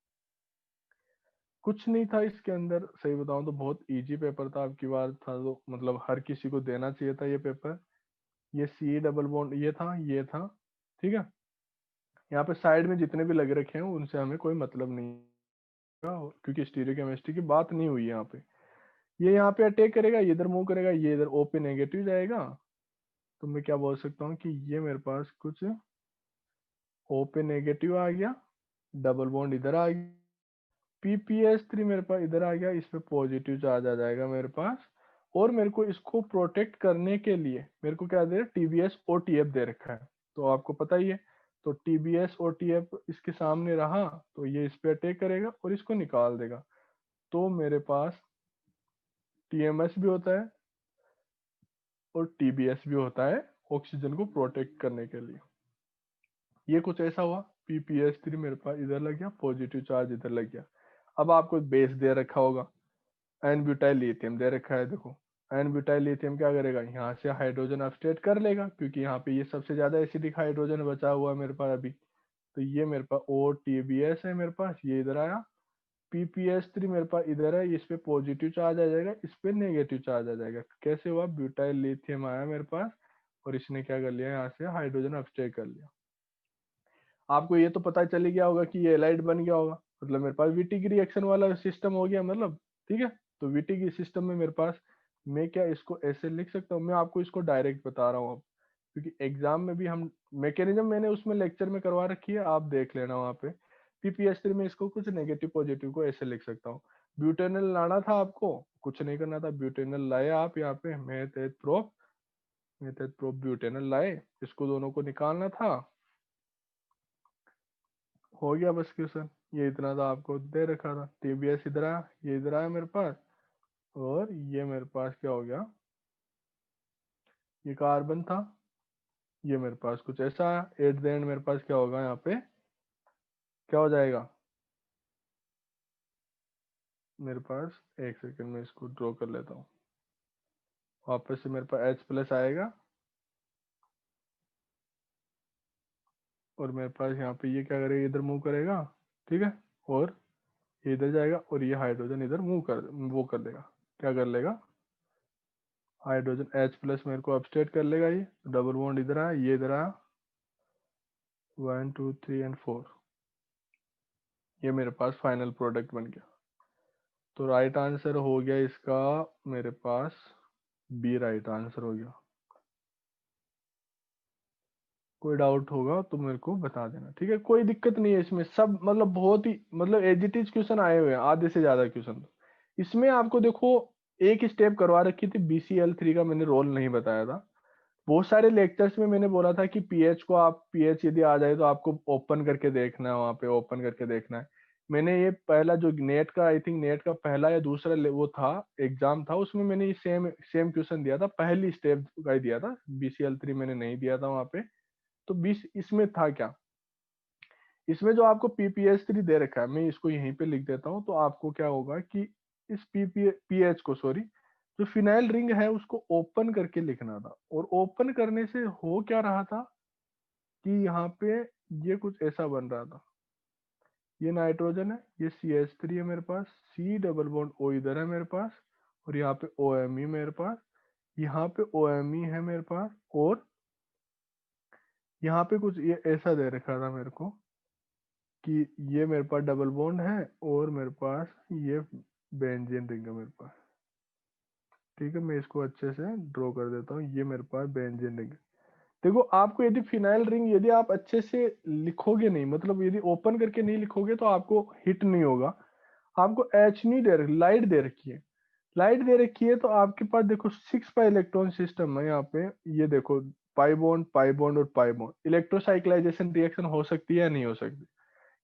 कुछ नहीं था इसके अंदर, सही बताऊं तो बहुत इजी पेपर था, आपकी बार था तो मतलब हर किसी को देना चाहिए था ये पेपर। ये C डबल बॉन्ड ये था, ठीक है। यहाँ पे साइड में जितने भी लग रखे हैं उनसे हमें कोई मतलब नहीं है, क्योंकि स्टीरियोकेमिस्ट्री की बात नहीं हुई है यहाँ पे। ये यहाँ पे अटैक करेगा, ये इधर मूव करेगा, ये इधर O पे नेगेटिव जाएगा, तो मैं क्या बोल सकता हूँ कि ये मेरे पास कुछ O पे नेगेटिव आ गया, डबल बॉन्ड इधर आ गया, PPH3 मेरे पास इधर आ गया, इस पे पॉजिटिव चार्ज आ जाएगा मेरे पास। और मेरे को इसको प्रोटेक्ट करने के लिए मेरे को क्या दे रहा है, TBS OTF दे रखा है, तो आपको पता ही है। तो TBS OTF इसके सामने रहा तो ये इस पे अटैक करेगा और इसको निकाल देगा। तो मेरे पास TMS भी होता है और TBS भी होता है ऑक्सीजन को प्रोटेक्ट करने के लिए। ये कुछ ऐसा हुआ, PPH3 मेरे पास इधर लग गया, पॉजिटिव चार्ज इधर लग गया। अब आपको बेस दे रखा होगा, एन ब्यूटाइल लिथियम दे रखा है, देखो एन ब्यूटाइल लिथियम क्या करेगा, यहाँ से हाइड्रोजन अपस्टेट कर लेगा, क्योंकि यहाँ पे ये सबसे ज्यादा एसिडिक हाइड्रोजन बचा हुआ है मेरे पास अभी। तो ये मेरे पास OTBS है मेरे पास, ये इधर आया। PPH3 मेरे पास इधर है, इस पे पॉजिटिव चार्ज आ जाएगा, इस पे नेगेटिव चार्ज आ जाएगा। कैसे हुआ, ब्यूटाइल लिथियम आया मेरे पास और इसने क्या कर लिया, यहाँ से हाइड्रोजन अपस्टेट कर लिया। आपको ये तो पता चल ही गया होगा कि ये एलाइड बन गया होगा, मतलब मेरे पास विटिक रिएक्शन वाला सिस्टम हो गया, मतलब ठीक है। तो विटिक सिस्टम में मेरे पास, मैं क्या इसको ऐसे लिख सकता हूँ, मैं आपको इसको डायरेक्ट बता रहा हूँ अब, क्योंकि एग्जाम में भी हम मैकेनिज्म मैंने उसमें लेक्चर में करवा रखी है, आप देख लेना वहाँ पे। PPH3 में इसको कुछ नेगेटिव पॉजिटिव को ऐसे लिख सकता हूँ। ब्यूटेनल लाना था आपको, कुछ नहीं करना था, ब्यूटेनल लाए आप यहाँ पे, मैं प्रोप ब्यूटेनल लाए, इसको दोनों को निकालना था, हो गया बस क्वेश्चन। ये इतना था, आपको दे रखा था। TBS इधर आया, ये इधर आया मेरे पास, और ये मेरे पास क्या हो गया, ये कार्बन था, ये मेरे पास कुछ ऐसा आया। एट द एंड मेरे पास क्या होगा, यहाँ पे क्या हो जाएगा मेरे पास, एक सेकंड में इसको ड्रॉ कर लेता हूँ। वापस से मेरे पास H+ आएगा, और मेरे पास यहाँ पे ये क्या करेगा, इधर मूव करेगा, ठीक है। और ये इधर जाएगा और ये हाइड्रोजन इधर वो कर देगा, क्या कर लेगा, हाइड्रोजन H+ मेरे को अपस्टेट कर लेगा, ये डबल बॉन्ड इधर आया, ये इधर आया, 1 2 3 एंड 4, ये मेरे पास फाइनल प्रोडक्ट बन गया। तो राइट आंसर हो गया इसका मेरे पास B राइट आंसर हो गया। कोई डाउट होगा तो मेरे को बता देना, ठीक है, कोई दिक्कत नहीं है इसमें, सब मतलब बहुत ही मतलब एज इट इज क्वेश्चन आए हुए हैं, आधे से ज्यादा क्वेश्चन। तो इसमें आपको देखो एक स्टेप करवा रखी थी, BCl3 का मैंने रोल नहीं बताया था। बहुत सारे लेक्चर्स में मैंने बोला था कि पीएच को, आप पीएच यदि आ जाए तो आपको ओपन करके देखना है, वहां पे ओपन करके देखना है। मैंने ये पहला जो नेट का, आई थिंक नेट का पहला या दूसरा वो था एग्जाम था, उसमें मैंने ये सेम सेम क्वेश्चन दिया था, पहली स्टेप का ही दिया था, BCl3 मैंने नहीं दिया था वहां पे। तो 20 इसमें था क्या, इसमें जो आपको PPH3 दे रखा है, मैं इसको यहीं पे लिख देता हूँ, तो आपको क्या होगा कि इस PH को सॉरी जो फिनाइल रिंग है उसको ओपन करके लिखना था, और ओपन करने से हो क्या रहा था कि यहाँ पे ये कुछ ऐसा बन रहा था। ये नाइट्रोजन है, ये CH3 है मेरे पास, C डबल बॉन्ड O इधर है मेरे पास, और यहाँ पे OMe मेरे पास, यहाँ पे OMe है मेरे पास, और यहाँ पे कुछ ये ऐसा दे रखा था मेरे को कि ये मेरे पास डबल बॉन्ड है और मेरे पास ये बेंजीन रिंग है मेरे पास। ठीक है, मैं इसको अच्छे से ड्रॉ कर देता हूँ, ये मेरे पास बेंजीन रिंग है। देखो आपको यदि फिनाइल रिंग यदि आप अच्छे से लिखोगे नहीं, मतलब यदि ओपन करके नहीं लिखोगे तो आपको हिट नहीं होगा। आपको एच नहीं दे रखी, लाइट दे रखी है, लाइट दे रखी है, तो आपके पास देखो 6 पाई इलेक्ट्रॉन सिस्टम है यहाँ पे। ये देखो पाई बॉन्ड और पाई बॉन्ड, इलेक्ट्रोसाइक्लाइजेशन रिएक्शन हो सकती है या नहीं हो सकती।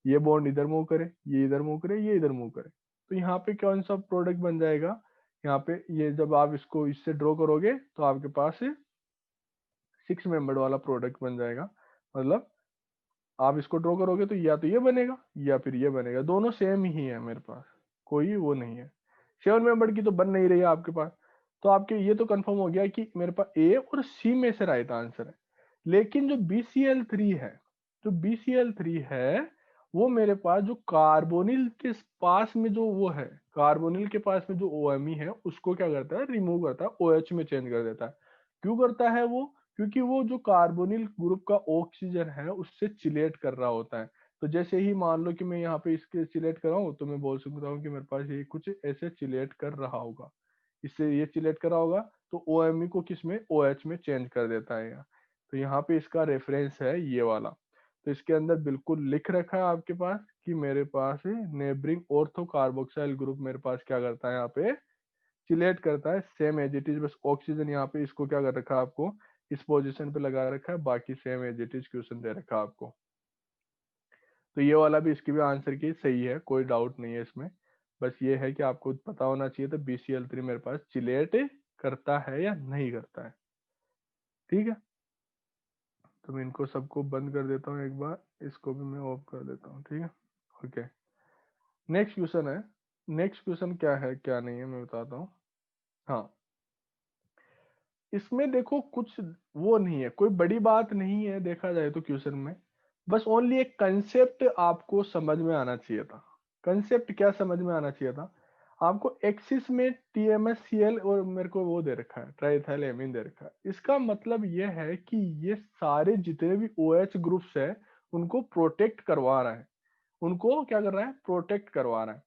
ये बॉन्ड इधर मूव करे, ये इधर मूव करे, ये इधर मूव करे, तो यहाँ पे कौन सा प्रोडक्ट बन जाएगा, यहाँ पे ये जब आप इसको इससे ड्रॉ करोगे तो आपके पास 6 मेंबर वाला प्रोडक्ट बन जाएगा। मतलब आप इसको ड्रॉ करोगे तो या तो ये बनेगा या फिर ये बनेगा, दोनों सेम ही है मेरे पास, कोई वो नहीं है। 7 मेंबर की तो बन नहीं रही है आपके पास, तो आपके ये तो कंफर्म हो गया कि मेरे पास ए और सी में से राइट आंसर है। लेकिन जो BCl3 है, जो BCl3 है वो मेरे पास जो कार्बोनिल के पास में जो वो है, कार्बोनिल के पास में जो OMe है उसको क्या करता है, रिमूव करता है, OH में चेंज कर देता है। क्यों करता है वो, क्योंकि वो जो कार्बोनिल ग्रुप का ऑक्सीजन है उससे चिलेट कर रहा होता है। तो जैसे ही मान लो कि मैं यहाँ पे इसके चिलेट कर रहा हूँ, तो मैं बोल सकता हूँ कि मेरे पास ये कुछ ऐसे चिलेट कर रहा होगा, इससे ये चिलेट कर रहा होगा, तो OMe को किस में, OH में चेंज कर देता है यहाँ। तो यहाँ पे इसका रेफरेंस है ये वाला। तो इसके अंदर बिल्कुल लिख रखा है आपके पास कि मेरे पास नेबरिंग ऑर्थो कार्बोक्साइल ग्रुप मेरे पास क्या करता है, यहाँ पे चिलेट करता है, सेम एज इट इज, बस ऑक्सीजन यहाँ पे इसको क्या कर रखा है आपको, इस पोजीशन पे लगा रखा है, बाकी same as it is question दे रखा है आपको। तो ये वाला भी इसकी भी आंसर की सही है, कोई डाउट नहीं है इसमें। बस ये है कि आपको पता होना चाहिए था BCl3 मेरे पास चिलेट करता है या नहीं करता है। ठीक है, तो मैं इनको सबको बंद कर देता हूँ एक बार, इसको भी मैं ऑफ कर देता हूँ। ठीक है, ओके। नेक्स्ट क्वेश्चन है, नेक्स्ट क्वेश्चन क्या है क्या नहीं है मैं बताता हूँ। हाँ, इसमें देखो कुछ वो नहीं है, कोई बड़ी बात नहीं है देखा जाए तो क्वेश्चन में, बस ओनली एक कंसेप्ट आपको समझ में आना चाहिए था। कंसेप्ट क्या समझ में आना चाहिए था आपको, एक्सिस में TMSCl और मेरे को वो दे रखा है ट्राइथाइल एमीन दे रखा है। इसका मतलब ये है कि ये सारे जितने भी OH ग्रुप्स है उनको प्रोटेक्ट करवा रहा है, उनको क्या कर रहा है, प्रोटेक्ट करवा रहा है।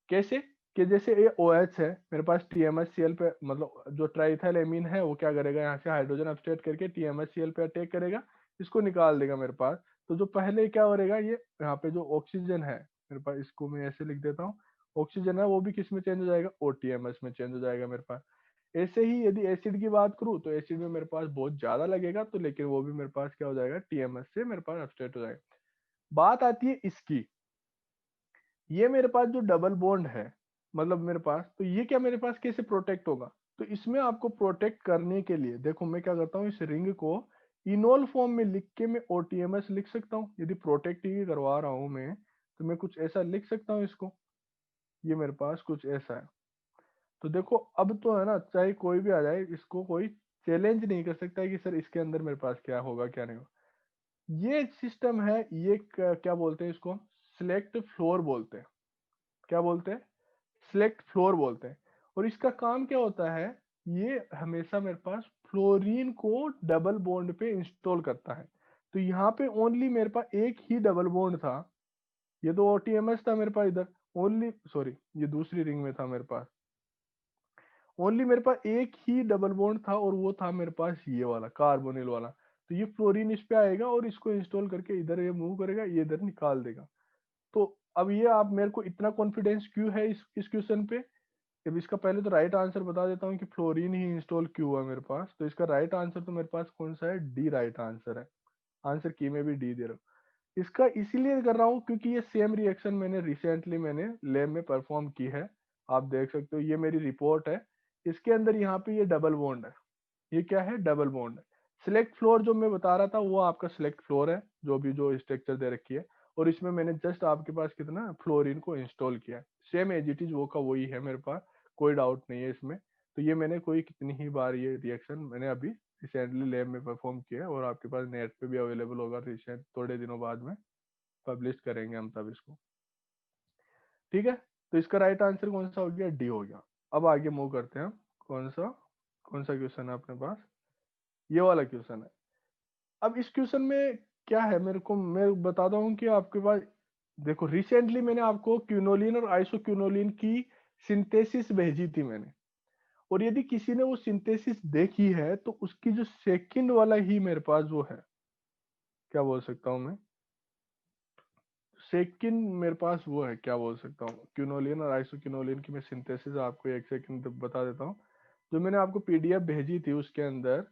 कैसे, कि जैसे ये OH है मेरे पास, TMSCl पे मतलब जो ट्राइथाइल एमीन है वो क्या करेगा, यहाँ से हाइड्रोजन अपस्टेट करके TMSCl पे अटैक करेगा, इसको निकाल देगा मेरे पास। तो जो पहले क्या करेगा, ये यहाँ पे जो ऑक्सीजन है मेरे पास, इसको मैं ऐसे लिख देता हूँ, ऑक्सीजन है वो भी किस में चेंज हो जाएगा, OTMS में चेंज हो जाएगा मेरे पास। ऐसे ही यदि एसिड की बात करूँ तो एसिड में मेरे पास बहुत ज्यादा लगेगा, तो लेकिन वो भी मेरे पास क्या हो जाएगा, TMS से मेरे पास अपस्टेट हो जाएगा। बात आती है इसकी, ये मेरे पास जो डबल बॉन्ड है, मतलब मेरे पास, तो ये क्या मेरे पास कैसे प्रोटेक्ट होगा, तो इसमें आपको प्रोटेक्ट करने के लिए देखो मैं क्या करता हूँ, इस रिंग को इनोल फॉर्म में लिख के मैं OTMS लिख सकता हूँ। यदि प्रोटेक्ट ही करवा रहा हूँ मैं, तो मैं कुछ ऐसा लिख सकता हूँ इसको, ये मेरे पास कुछ ऐसा है। तो देखो अब तो है ना, चाहे कोई भी आ जाए इसको कोई चैलेंज नहीं कर सकता है कि सर इसके अंदर मेरे पास क्या होगा क्या नहीं होगा। ये सिस्टम है, ये क्या बोलते हैं इसको, सिलेक्ट फ्लोर बोलते हैं। क्या बोलते हैं, सिलेक्ट फ्लोर बोलते हैं। और इसका काम क्या होता है, ये हमेशा मेरे पास फ्लोरीन को डबल बॉन्ड पे इंस्टॉल करता है। तो यहाँ पे ओनली मेरे पास एक ही डबल बॉन्ड था, ये तो OTMS था मेरे पास इधर, ओनली सॉरी ये दूसरी रिंग में था मेरे पास, ओनली मेरे पास एक ही डबल बॉन्ड था और वो था मेरे पास ये वाला कार्बोनिल वाला। तो ये फ्लोरीन इस पे आएगा और इसको इंस्टॉल करके इधर ये मूव करेगा, ये इधर निकाल देगा। तो अब ये आप मेरे को इतना कॉन्फिडेंस क्यों है इस क्वेश्चन पे, अब इसका पहले तो राइट आंसर बता देता हूँ कि फ्लोरीन ही इंस्टॉल क्यों हुआ मेरे पास। तो इसका राइट आंसर तो मेरे पास कौन सा है, डी राइट आंसर है। आंसर की में भी डी दे रहा हूँ, इसका इसीलिए कर रहा हूँ क्योंकि ये सेम रिएक्शन मैंने रिसेंटली मैंने लैब में परफॉर्म की है। आप देख सकते हो ये मेरी रिपोर्ट है, इसके अंदर यहाँ पे ये डबल बॉन्ड है, ये क्या है, डबल बॉन्ड है। सिलेक्ट फ्लोर जो मैं बता रहा था वो आपका सिलेक्ट फ्लोर है, जो भी जो स्ट्रक्चर दे रखी है। और इसमें मैंने जस्ट आपके पास कितना फ्लोरीन को इंस्टॉल किया, सेम एज इट इज वो का वही है मेरे पास, कोई डाउट नहीं है इसमें। तो ये मैंने कोई कितनी ही बार ये रिएक्शन मैंने अभी रिसेंटली लैब में परफॉर्म किया है, और आपके पास नेट पे भी अवेलेबल होगा, रिसेंट थोड़े दिनों बाद में पब्लिश करेंगे हम तब इसको। ठीक है, तो इसका राइट आंसर कौन सा हो गया, डी हो गया। अब आगे मूव करते हैं हम, कौन सा क्वेश्चन है अपने पास, ये वाला क्वेश्चन है। अब इस क्वेश्चन में क्या है, मैं बताता हूँ कि आपके पास देखो, रिसेंटली मैंने आपको क्यूनोलिन और आइसोक्यूनोलिन की सिंथेसिस भेजी थी मैंने, और यदि किसी ने वो सिंथेसिस देखी है तो उसकी जो सेकंड वाला ही मेरे पास वो है, क्या बोल सकता हूँ मैं, सेकंड मेरे पास वो है, क्या बोल सकता हूँ, क्यूनोलिन और आइसोक्यूनोलिन की मैं सिंथेसिस आपको एक सेकंड बता देता हूँ। जो मैंने आपको पीडीएफ भेजी थी उसके अंदर,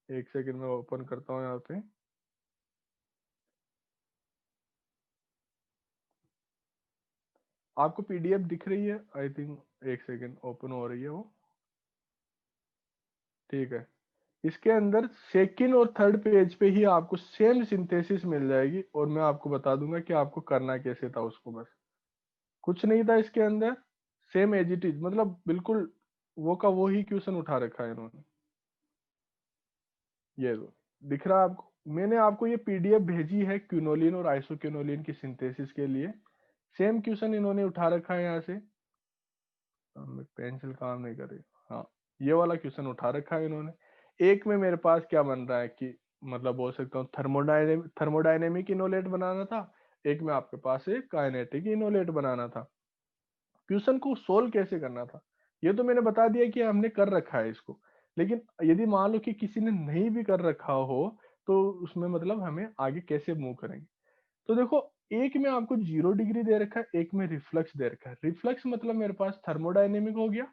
एक सेकंड में ओपन करता हूँ यहाँ पे, आपको पीडीएफ दिख रही है आई थिंक, एक सेकंड ओपन हो रही है वो, ठीक है। इसके अंदर सेकंड और थर्ड पेज पे ही आपको सेम सिंथेसिस मिल जाएगी, और मैं आपको बता दूंगा कि आपको करना कैसे था उसको, बस कुछ नहीं था इसके अंदर, सेम एज इट इज, मतलब बिल्कुल वो का वो ही क्वेश्चन उठा रखा है इन्होंने। ये लो, दिख रहा है आपको, मैंने आपको ये पीडीएफ भेजी है क्यूनोलिन और आइसोक्यूनोलिन की सिंथेसिस के लिए, सेम क्वेश्चन इन्होंने उठा रखा है यहाँ से। पेंसिल काम नहीं कर रही, हाँ, ये वाला क्वेश्चन उठा रखा है इन्होंने। एक में मेरे पास क्या बन रहा है कि मतलब बोल सकता हूँ थर्मोडायनेमिक इनोलेट बनाना था, एक में आपके पास एक काइनेटिक इनोलेट बनाना था। क्वेश्चन को सोल्व कैसे करना था ये तो मैंने बता दिया कि हमने कर रखा है इसको, लेकिन यदि मान लो कि किसी ने नहीं भी कर रखा हो तो उसमें मतलब हमें आगे कैसे मूव करेंगे। तो देखो, एक में आपको 0 डिग्री दे रखा है, एक में रिफ्लक्स दे रखा है। रिफ्लक्स मतलब मेरे पास थर्मोडायनेमिक हो गया,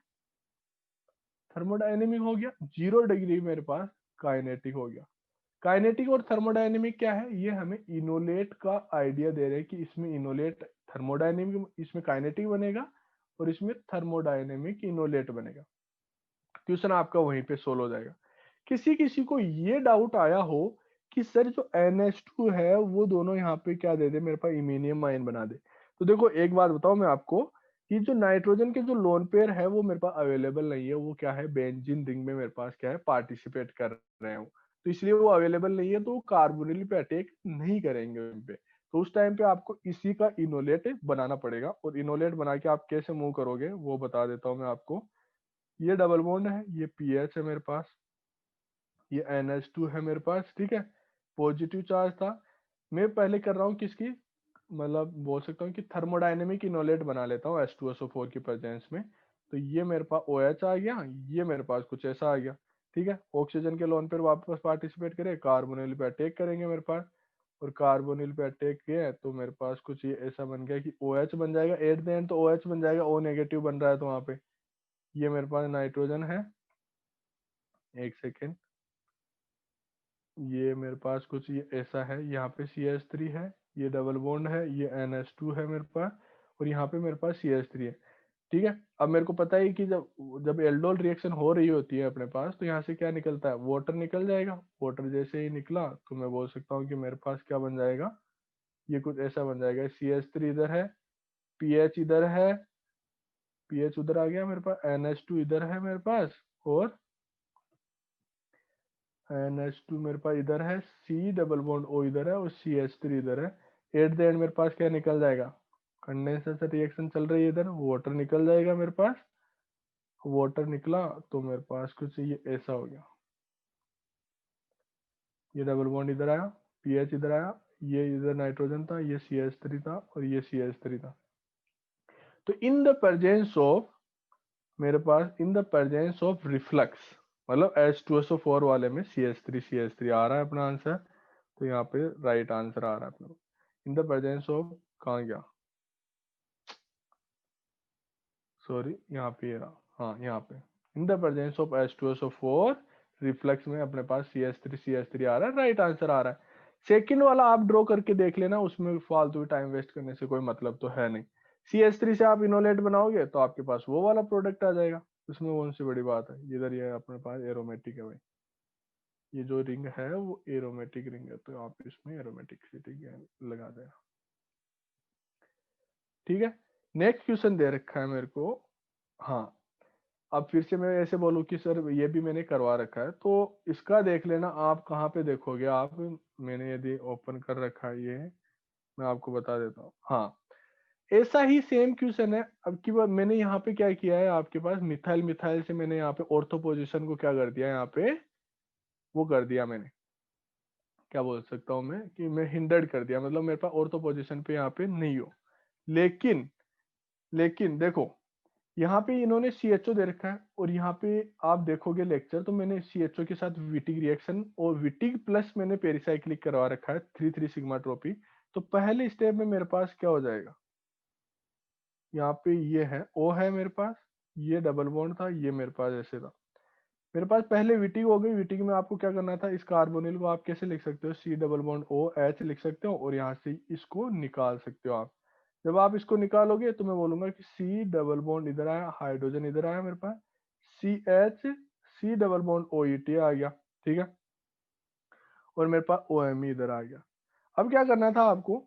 थर्मोडायनेमिक हो गया, 0 डिग्री मेरे पास काइनेटिक हो गया। काइनेटिक और थर्मोडायनेमिक क्या है, ये हमें इनोलेट का आइडिया दे रहे हैं कि इसमें इनोलेट थर्मोडायनेमिक, इसमें काइनेटिक बनेगा और इसमें थर्मोडायनेमिक इनोलेट बनेगा। क्वेश्चन आपका वहीं पे सोल्व हो जाएगा। किसी किसी को ये डाउट आया हो कि सर जो NH2 है वो दोनों यहाँ पे क्या दे दे, मेरे पास इमीनियम आयन बना दे। तो देखो एक बात बताओ मैं आपको, कि जो नाइट्रोजन के जो लोन पेयर है वो मेरे पास अवेलेबल नहीं है, वो क्या है बेंजीन रिंग में मेरे पास क्या है पार्टिसिपेट कर रहे हो, तो इसलिए वो अवेलेबल नहीं है, तो वो कार्बोनिल पे अटैक नहीं करेंगे उन पे। तो उस टाइम पे आपको इसी का इनोलेट बनाना पड़ेगा, और इनोलेट बना के आप कैसे मूव करोगे वो बता देता हूँ मैं आपको। ये डबल बॉन्ड है, ये पीएच है मेरे पास, ये NH2 है मेरे पास, ठीक है, पॉजिटिव चार्ज था। मैं पहले कर रहा हूँ किसकी, मतलब बोल सकता हूँ कि थर्मोडायनेमिक इनोलेट बना लेता हूँ H2SO4 की प्रेजेंस में। तो ये मेरे पास OH आ गया, ये मेरे पास कुछ ऐसा आ गया, ठीक है। ऑक्सीजन के लोन पर वापस पार्टिसिपेट करे, कार्बोनिल पे अटैक करेंगे मेरे पास, और कार्बोनिल पे अटैक किया तो मेरे पास कुछ ये ऐसा बन गया कि OH बन जाएगा एट द एंड, तो OH बन जाएगा, O नेगेटिव बन रहा है तो वहां पे ये मेरे पास नाइट्रोजन है। एक सेकेंड, ये मेरे पास कुछ ये ऐसा है, यहाँ पे CH3 है, ये डबल बॉन्ड है, ये NH2 है मेरे पास, और यहाँ पे मेरे पास CH3 है, ठीक है। अब मेरे को पता है कि जब जब एल्डोल रिएक्शन हो रही होती है अपने पास, तो यहाँ से क्या निकलता है, वाटर निकल जाएगा। वाटर जैसे ही निकला तो मैं बोल सकता हूँ कि मेरे पास क्या बन जाएगा, ये कुछ ऐसा बन जाएगा, CH3 इधर है, पीएच इधर है, पीएच उधर आ गया मेरे पास, NH2 इधर है मेरे पास, और NH2 मेरे पास इधर है, C डबल बॉन्ड O इधर है, और CH3 इधर है। एट द एंड मेरे पास क्या निकल जाएगा, कंडेंसर से रिएक्शन चल रही है इधर, वाटर निकल जाएगा मेरे पास। वाटर निकला तो मेरे पास कुछ ये ऐसा हो गया, ये डबल बॉन्ड इधर आया, पीएच इधर आया, ये इधर नाइट्रोजन था, ये CH3 था, और ये CH3 था। तो इन द प्रेजेंस ऑफ, मेरे पास in the presence of reflux, मतलब H2SO4 वाले में CH3 आ रहा है अपना आंसर। तो यहाँ पे राइट आंसर आ रहा है अपना, इन द प्रेजेंस ऑफ, कहाँ गया, सॉरी यहाँ पे ये रहा, हाँ यहाँ पे, इन the presence of H2SO4 reflex में अपने पास CH3 आ रहा है, राइट आंसर आ रहा है। सेकंड वाला आप ड्रॉ करके देख लेना, उसमें फालतू टाइम वेस्ट करने से कोई मतलब तो है नहीं। CH3 से आप इनोलेट बनाओगे तो आपके पास वो वाला प्रोडक्ट आ जाएगा, उसमें कौन सी बड़ी बात है। इधर ये अपने पास एरोमेटिक है भाई, ये जो रिंग है वो एरोमेटिक रिंग है, तो आप इसमें एरोमेटिक सिटी लगा देना। ठीक है। नेक्स्ट क्वेश्चन दे रखा है मेरे को। हाँ, अब फिर से मैं ऐसे बोलूँ कि सर ये भी मैंने करवा रखा है, तो इसका देख लेना आप कहाँ पे देखोगे आप। मैंने यदि ओपन कर रखा है ये, मैं आपको बता देता हूँ। हाँ, ऐसा ही सेम क्वेश्चन है। अब की बार मैंने यहाँ पे क्या किया है, आपके पास मिथाइल मिथाइल से मैंने यहाँ पे ऑर्थो पोजीशन को क्या कर दिया, यहाँ पे वो कर दिया मैंने, क्या बोल सकता हूँ मैं, कि मैं हिंडर्ड कर दिया, मतलब मेरे पास ऑर्थो पोजीशन पे यहाँ पे नहीं हो। लेकिन लेकिन देखो, यहाँ पे इन्होंने CHO दे रखा है, और यहाँ पे आप देखोगे लेक्चर, तो मैंने CHO के साथ विटिक रिएक्शन और विटिक प्लस मैंने पेरिसाइक्लिक करवा रखा है 3,3 सिग्मा ट्रोपी। तो पहले स्टेप में मेरे पास क्या हो जाएगा, यहाँ पे ये है O है मेरे पास, ये डबल बॉन्ड था, ये मेरे पास ऐसे था। मेरे पास पहले विटिक हो गई। विटिक में आपको क्या करना था, इस कार्बोनिल को आप कैसे लिख सकते हो, C डबल बॉन्ड OH लिख सकते हो, और यहाँ से इसको निकाल सकते हो आप। जब आप इसको निकालोगे तो मैं बोलूंगा कि C डबल बॉन्ड इधर आया, हाइड्रोजन इधर आया मेरे पास, CH C double bond OET आ गया, ठीक है, और मेरे पास OMe इधर आ गया। अब क्या करना था आपको,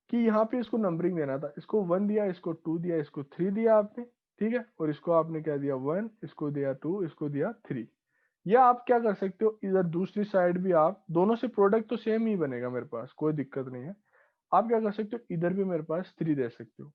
कि यहाँ पे इसको नंबरिंग देना था। इसको 1 दिया, इसको 2 दिया, इसको 3 दिया आपने, ठीक है, और इसको आपने क्या दिया 1, इसको दिया 2, इसको दिया 3। या आप क्या कर सकते हो, इधर दूसरी साइड भी आप, दोनों से प्रोडक्ट तो सेम ही बनेगा मेरे पास, कोई दिक्कत नहीं है। आप क्या कर सकते हो, इधर भी मेरे पास 3 दे सकते हो।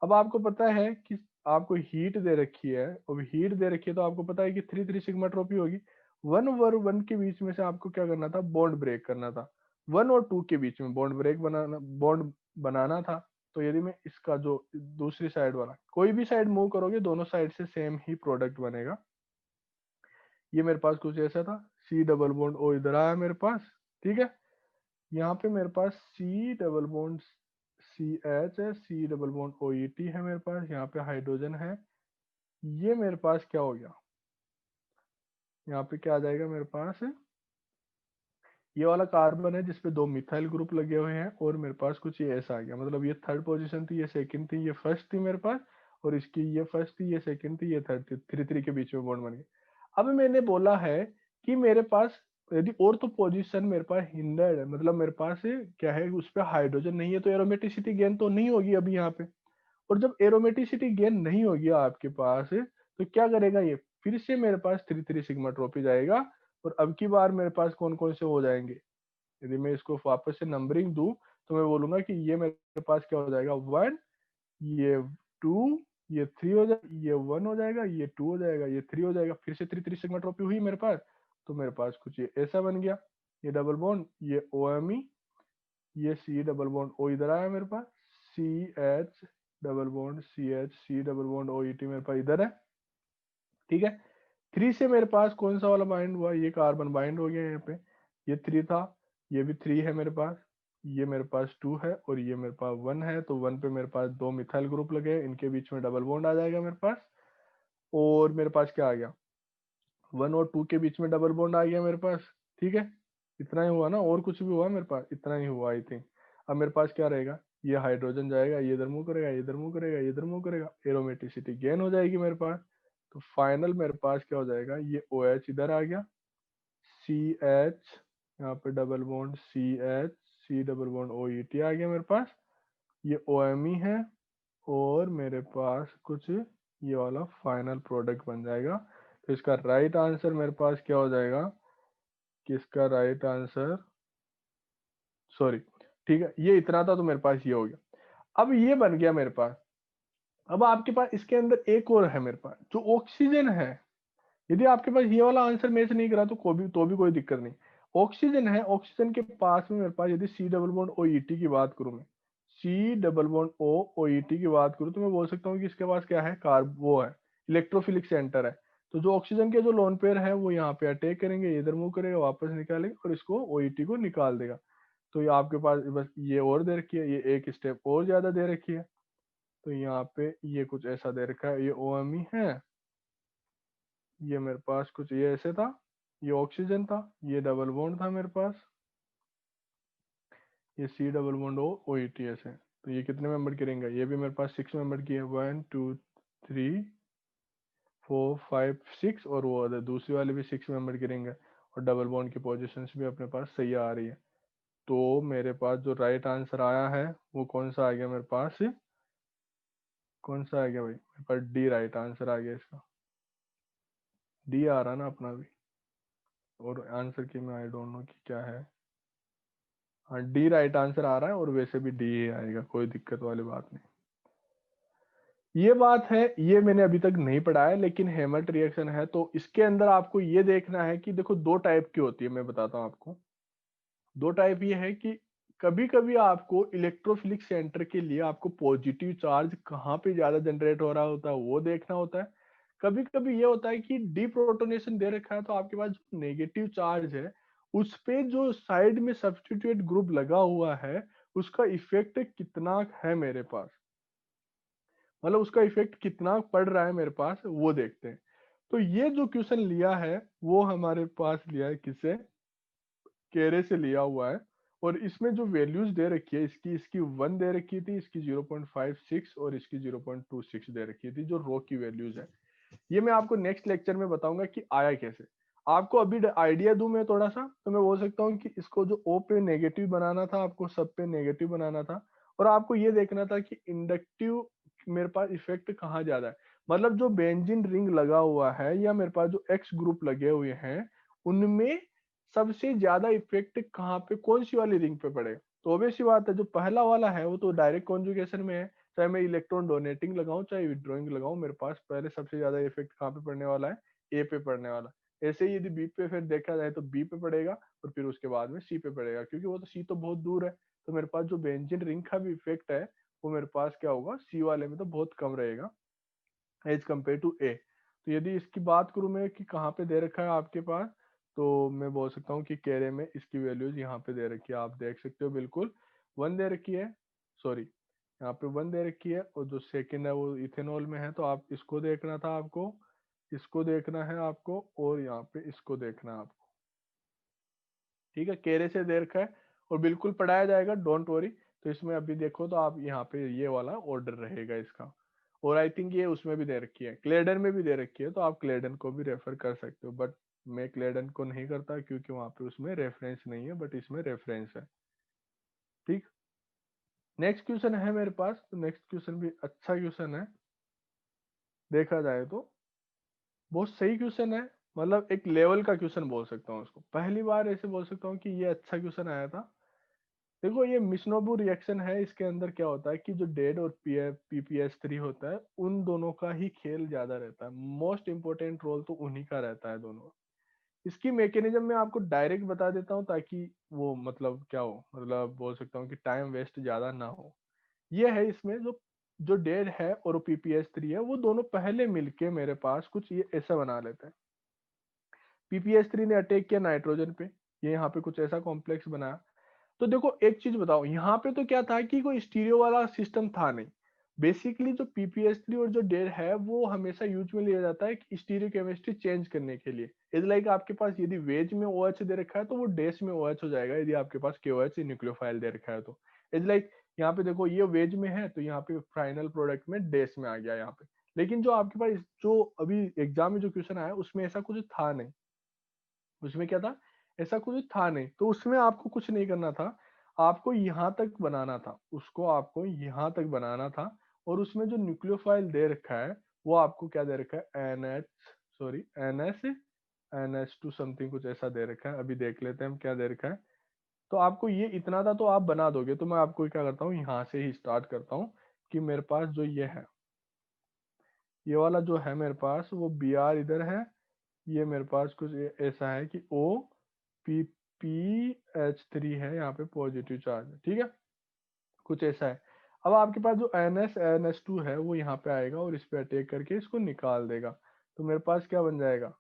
अब आपको पता है कि आपको हीट दे रखी है, और हीट दे रखी है, तो आपको पता है कि 3,3 सिग्मा ट्रॉपी होगी। 1 और 1 के बीच में से आपको क्या करना था, बॉन्ड ब्रेक करना था। 1 और 2 के बीच में बॉन्ड ब्रेक बनाना, बॉन्ड बनाना था। तो यदि मैं इसका जो दूसरी साइड वाला, कोई भी साइड मूव करोगे, दोनों साइड से सेम ही प्रोडक्ट बनेगा। ये मेरे पास कुछ ऐसा था। C डबल बॉन्ड O इधर आया मेरे पास, ठीक है। यहाँ पे मेरे पास C डबल बॉन्ड CH है, C डबल बॉन्ड OET है मेरे पास, यहाँ पे हाइड्रोजन है। ये मेरे पास क्या हो गया, यहाँ पे क्या आ जाएगा मेरे पास, ये वाला कार्बन है जिसपे 2 मिथाइल ग्रुप लगे हुए हैं, और मेरे पास कुछ ये ऐसा आ गया। मतलब ये थर्ड पोजीशन थी, ये सेकंड थी, ये फर्स्ट थी मेरे पास, और इसकी ये फर्स्ट थी, ये सेकंड थी, ये थर्ड थी, 3 3 के बीच में बॉन्ड बन गया। अब मैंने बोला है कि मेरे पास यदि और तो पोजीशन मेरे पास हिंडर्ड है, मतलब मेरे पास क्या है, उस पर हाइड्रोजन नहीं है, तो एरोमेटिसिटी गेन तो नहीं होगी अभी यहाँ पे। और जब एरोमेटिसिटी गेन नहीं होगी आपके पास, तो क्या करेगा ये, फिर से मेरे पास 3 3 सिग्मा ट्रॉपी जाएगा। और अब की बार मेरे पास कौन कौन से हो जाएंगे, यदि मैं इसको वापस से नंबरिंग दूं, तो मैं बोलूंगा कि ये मेरे पास क्या हो जाएगा, 1, ये 2, ये 3 हो जाएगा, ये 1 हो जाएगा, ये 2 हो जाएगा, ये 3 हो जाएगा, फिर से 3 3 सिग्मा ट्रॉपी हुई मेरे पास। तो मेरे पास कुछ ये ऐसा बन गया, ये डबल बॉन्ड, ये OMe, ये C डबल बॉन्ड O इधर आया मेरे पास, CH double bond CH C double bond OET मेरे पास इधर है, ठीक है। 3 से मेरे पास कौन सा वाला बाइंड हुआ, ये कार्बन बाइंड हो गया यहाँ पे, ये 3 था, ये भी 3 है मेरे पास, ये मेरे पास 2 है, और ये मेरे पास 1 है। तो 1 पे मेरे पास 2 मिथाइल ग्रुप लगे हैं, इनके बीच में डबल बॉन्ड आ जाएगा मेरे पास। और मेरे पास क्या आ गया, 1 और 2 के बीच में डबल बॉन्ड आ गया मेरे पास, ठीक है। इतना ही हुआ ना, और कुछ भी हुआ मेरे पास, इतना ही हुआ आई थिंक। अब मेरे पास क्या रहेगा, ये हाइड्रोजन जाएगा, ये इधर मूव करेगा, ये इधर मूव करेगा, ये इधर मूव करेगा, एरोमेटिसिटी गेन हो जाएगी मेरे पास। तो फाइनल मेरे पास क्या हो जाएगा, ये OH इधर आ गया, CH, यहाँ पे double bond CH C double bond OET आ गया मेरे पास, ये OMe है, और मेरे पास कुछ ये वाला फाइनल प्रोडक्ट बन जाएगा। तो इसका राइट आंसर मेरे पास क्या हो जाएगा, कि इसका राइट आंसर, सॉरी, ठीक है, ये इतना था, तो मेरे पास ये हो गया। अब ये बन गया मेरे पास। अब आपके पास इसके अंदर एक और है मेरे पास, जो ऑक्सीजन है। यदि आपके पास ये वाला आंसर मैच नहीं करा, तो भी कोई दिक्कत नहीं। ऑक्सीजन है, ऑक्सीजन के पास में मेरे पास यदि C डबल बॉन्ड OET की बात करूं मैं, C double bond O OET की बात करूं, तो मैं बोल सकता हूँ कि इसके पास क्या है, कार्ब वो है, इलेक्ट्रोफिलिक सेंटर है। तो जो ऑक्सीजन के जो लोन पेयर है, वो यहाँ पे अटैक करेंगे, ये इधर मूव करेगा, वापस निकालेंगे, और इसको OET को निकाल देगा। तो ये आपके पास बस ये और दे रखी है, ये एक स्टेप और ज्यादा दे रखी है। तो यहाँ पे ये कुछ ऐसा दे रखा है, ये OMe है, ये मेरे पास कुछ ये ऐसे था, ये ऑक्सीजन था, ये डबल बॉन्ड था मेरे पास, ये C डबल बॉन्ड OET ऐसे। तो ये कितने मेंबर की रिंग है, ये भी मेरे पास 6 मेंबर की है, 1 2 3 4 5 6, और वो दूसरी वाली भी 6 मेंबर की रिंग है। और डबल बॉन्ड की पोजिशन भी अपने पास सही आ रही है। तो मेरे पास जो राइट आंसर आया है, वो कौन सा आ गया मेरे पास, कौन सा आ गया भाई, मेरे पास डी राइट आंसर आ गया इसका। डी आ रहा ना अपना भी, और आंसर की मैं आई डोंट नो कि क्या है। हाँ डी राइट आंसर आ रहा है, और वैसे भी डी ही आएगा, कोई दिक्कत वाली बात नहीं। ये बात है, ये मैंने अभी तक नहीं पढ़ा है, लेकिन हेमल्ट रिएक्शन है तो इसके अंदर आपको ये देखना है कि देखो दो टाइप की होती है, मैं बताता हूँ आपको। दो टाइप ये है कि कभी कभी आपको इलेक्ट्रोफिलिक सेंटर के लिए आपको पॉजिटिव चार्ज कहाँ पे ज्यादा जनरेट हो रहा होता है वो देखना होता है। कभी कभी ये होता है कि डीप्रोटोनेशन दे रखा है तो आपके पास जो नेगेटिव चार्ज है उस पे जो साइड में सब्स्टिट्यूट ग्रुप लगा हुआ है उसका इफेक्ट कितना है मेरे पास, मतलब उसका इफेक्ट कितना पड़ रहा है मेरे पास वो देखते हैं। तो ये जो क्वेश्चन लिया है वो हमारे पास लिया है किससे, केरे से लिया हुआ है। और इसमें जो वैल्यूज दे रखी है इसकी इसकी 1 दे रखी थी, इसकी 0.56 और इसकी 0.26 दे रखी थी, जो रो की वैल्यूज है। ये मैं आपको नेक्स्ट लेक्चर में बताऊंगा कि आया कैसे। आपको अभी आइडिया दूं मैं थोड़ा सा, तो मैं बोल सकता हूँ कि इसको जो ओ पे नेगेटिव बनाना था आपको सब पे नेगेटिव बनाना था, और आपको ये देखना था कि इंडक्टिव मेरे पास इफेक्ट कहाँ ज्यादा है। मतलब जो बेंजीन रिंग लगा हुआ है या मेरे पास जो एक्स ग्रुप लगे हुए हैं उनमें सबसे ज्यादा इफेक्ट कहाँ पे, कौन सी वाली रिंग पे पड़ेगा। तो ऑब्वियस सी बात है जो पहला वाला है वो तो डायरेक्ट कॉन्जुगेशन में है, चाहे मैं इलेक्ट्रॉन डोनेटिंग लगाऊं चाहे विड्रॉइंग लगाऊं, मेरे पास पहले सबसे ज्यादा इफेक्ट कहाँ पे पड़ने वाला है, ए पे पड़ने वाला है। ऐसे ही यदि बी पे फिर देखा जाए तो बी पे पड़ेगा, और फिर उसके बाद में सी पे पड़ेगा, क्योंकि वो तो सी तो बहुत दूर है। तो मेरे पास जो बेंजीन रिंग का भी इफेक्ट है वो मेरे पास क्या होगा, सी वाले में तो बहुत कम रहेगा एज कम्पेयर टू ए। तो यदि इसकी बात करूं मैं कि कहाँ पे दे रखा है आपके पास, तो मैं बोल सकता हूँ कि कैरे में इसकी वैल्यूज यहाँ पे दे रखी है, आप देख सकते हो बिल्कुल 1 दे रखी है, सॉरी यहाँ पे 1 दे रखी है, और जो सेकंड है वो इथेनॉल में है, तो आप इसको देखना था आपको, इसको देखना है आपको, और यहाँ पे इसको देखना है आपको। ठीक है, केरे से दे रखा है और बिल्कुल पढ़ाया जाएगा, डोंट वरी। तो इसमें अभी देखो तो आप यहाँ पे ये वाला ऑर्डर रहेगा इसका। और आई थिंक ये उसमें भी दे रखी है, क्लेडन में भी दे रखी है, तो आप क्लेडन को भी रेफर कर सकते हो, बट मैं क्लेडन को नहीं करता क्योंकि वहां पे उसमें रेफरेंस नहीं है, बट इसमें रेफरेंस है। ठीक, नेक्स्ट क्वेश्चन है मेरे पास, तो नेक्स्ट क्वेश्चन भी अच्छा क्वेश्चन है देखा जाए तो, बहुत सही क्वेश्चन है। मतलब एक लेवल का क्वेश्चन बोल सकता हूँ उसको, पहली बार ऐसे बोल सकता हूँ कि ये अच्छा क्वेश्चन आया था। देखो ये मिशनोबू रिएक्शन है, इसके अंदर क्या होता है कि जो डेड और पीपीएस3 होता है उन दोनों का ही खेल ज्यादा रहता है, मोस्ट इंपोर्टेंट रोल तो उन्हीं का रहता है दोनों। इसकी मैकेनिज्म में आपको डायरेक्ट बता देता हूँ ताकि वो मतलब क्या हो, मतलब बोल सकता हूँ कि टाइम वेस्ट ज्यादा ना हो। ये है इसमें जो जो डेड है और पीपीएस3 है वो दोनों पहले मिलके मेरे पास कुछ ये ऐसा बना लेते हैं। पीपीएस3 ने अटैक किया नाइट्रोजन पे, ये यहाँ पे कुछ ऐसा कॉम्प्लेक्स बनाया। तो देखो एक चीज बताओ, यहाँ पे तो क्या था कि कोई स्टीरियो वाला सिस्टम था नहीं। बेसिकली जो पीपीएस3 और जो डेड है वो हमेशा यूज में लिया जाता है कि स्टीरियो केमिस्ट्री चेंज करने के लिए। इज लाइक आपके पास यदि वेज में OH दे रखा है तो वो डैश में OH हो जाएगा, यदि आपके पास KOH न्यूक्लियोफाइल दे रखा है तो। इज लाइक यहाँ पे देखो ये वेज में है तो यहाँ पे फाइनल प्रोडक्ट में डैश में आ गया यहाँ पे। लेकिन जो आपके पास जो अभी एग्जाम में जो क्वेश्चन आया उसमें ऐसा कुछ था नहीं, उसमें क्या था, ऐसा कुछ था नहीं, तो उसमें आपको कुछ नहीं करना था, आपको यहाँ तक बनाना था, उसको आपको यहाँ तक बनाना था। और उसमें जो न्यूक्लियोफाइल दे रखा है वो आपको क्या दे रखा है, NH2 समथिंग कुछ ऐसा दे रखा है, अभी देख लेते हैं हम क्या दे रखा है। तो आपको ये इतना था तो आप बना दोगे, तो मैं आपको क्या करता हूँ यहाँ से ही स्टार्ट करता हूँ कि मेरे पास जो ये है, ये वाला जो है मेरे पास वो Br इधर है, ये मेरे पास कुछ ऐसा है कि OPPH3 है, यहाँ पे पॉजिटिव चार्ज है, ठीक है, कुछ ऐसा है। अब आपके पास जो NH2 है वो यहाँ पे आएगा और इस पे अटैक करके इसको निकाल देगा। तो मेरे पास क्या बन जाएगा,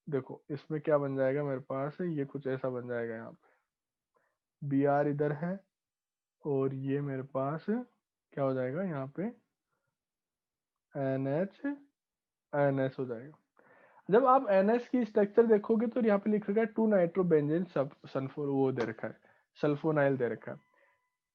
देखो इसमें क्या बन जाएगा मेरे पास, ये कुछ ऐसा बन जाएगा, यहाँ पे Br इधर है और ये मेरे पास क्या हो जाएगा, यहाँ पे NH हो जाएगा। जब आप NH की स्ट्रक्चर देखोगे तो यहाँ पे लिख रखा है 2 नाइट्रोबेंजीन सल्फोर वो दे रखा है, सल्फोनाइल दे रखा है।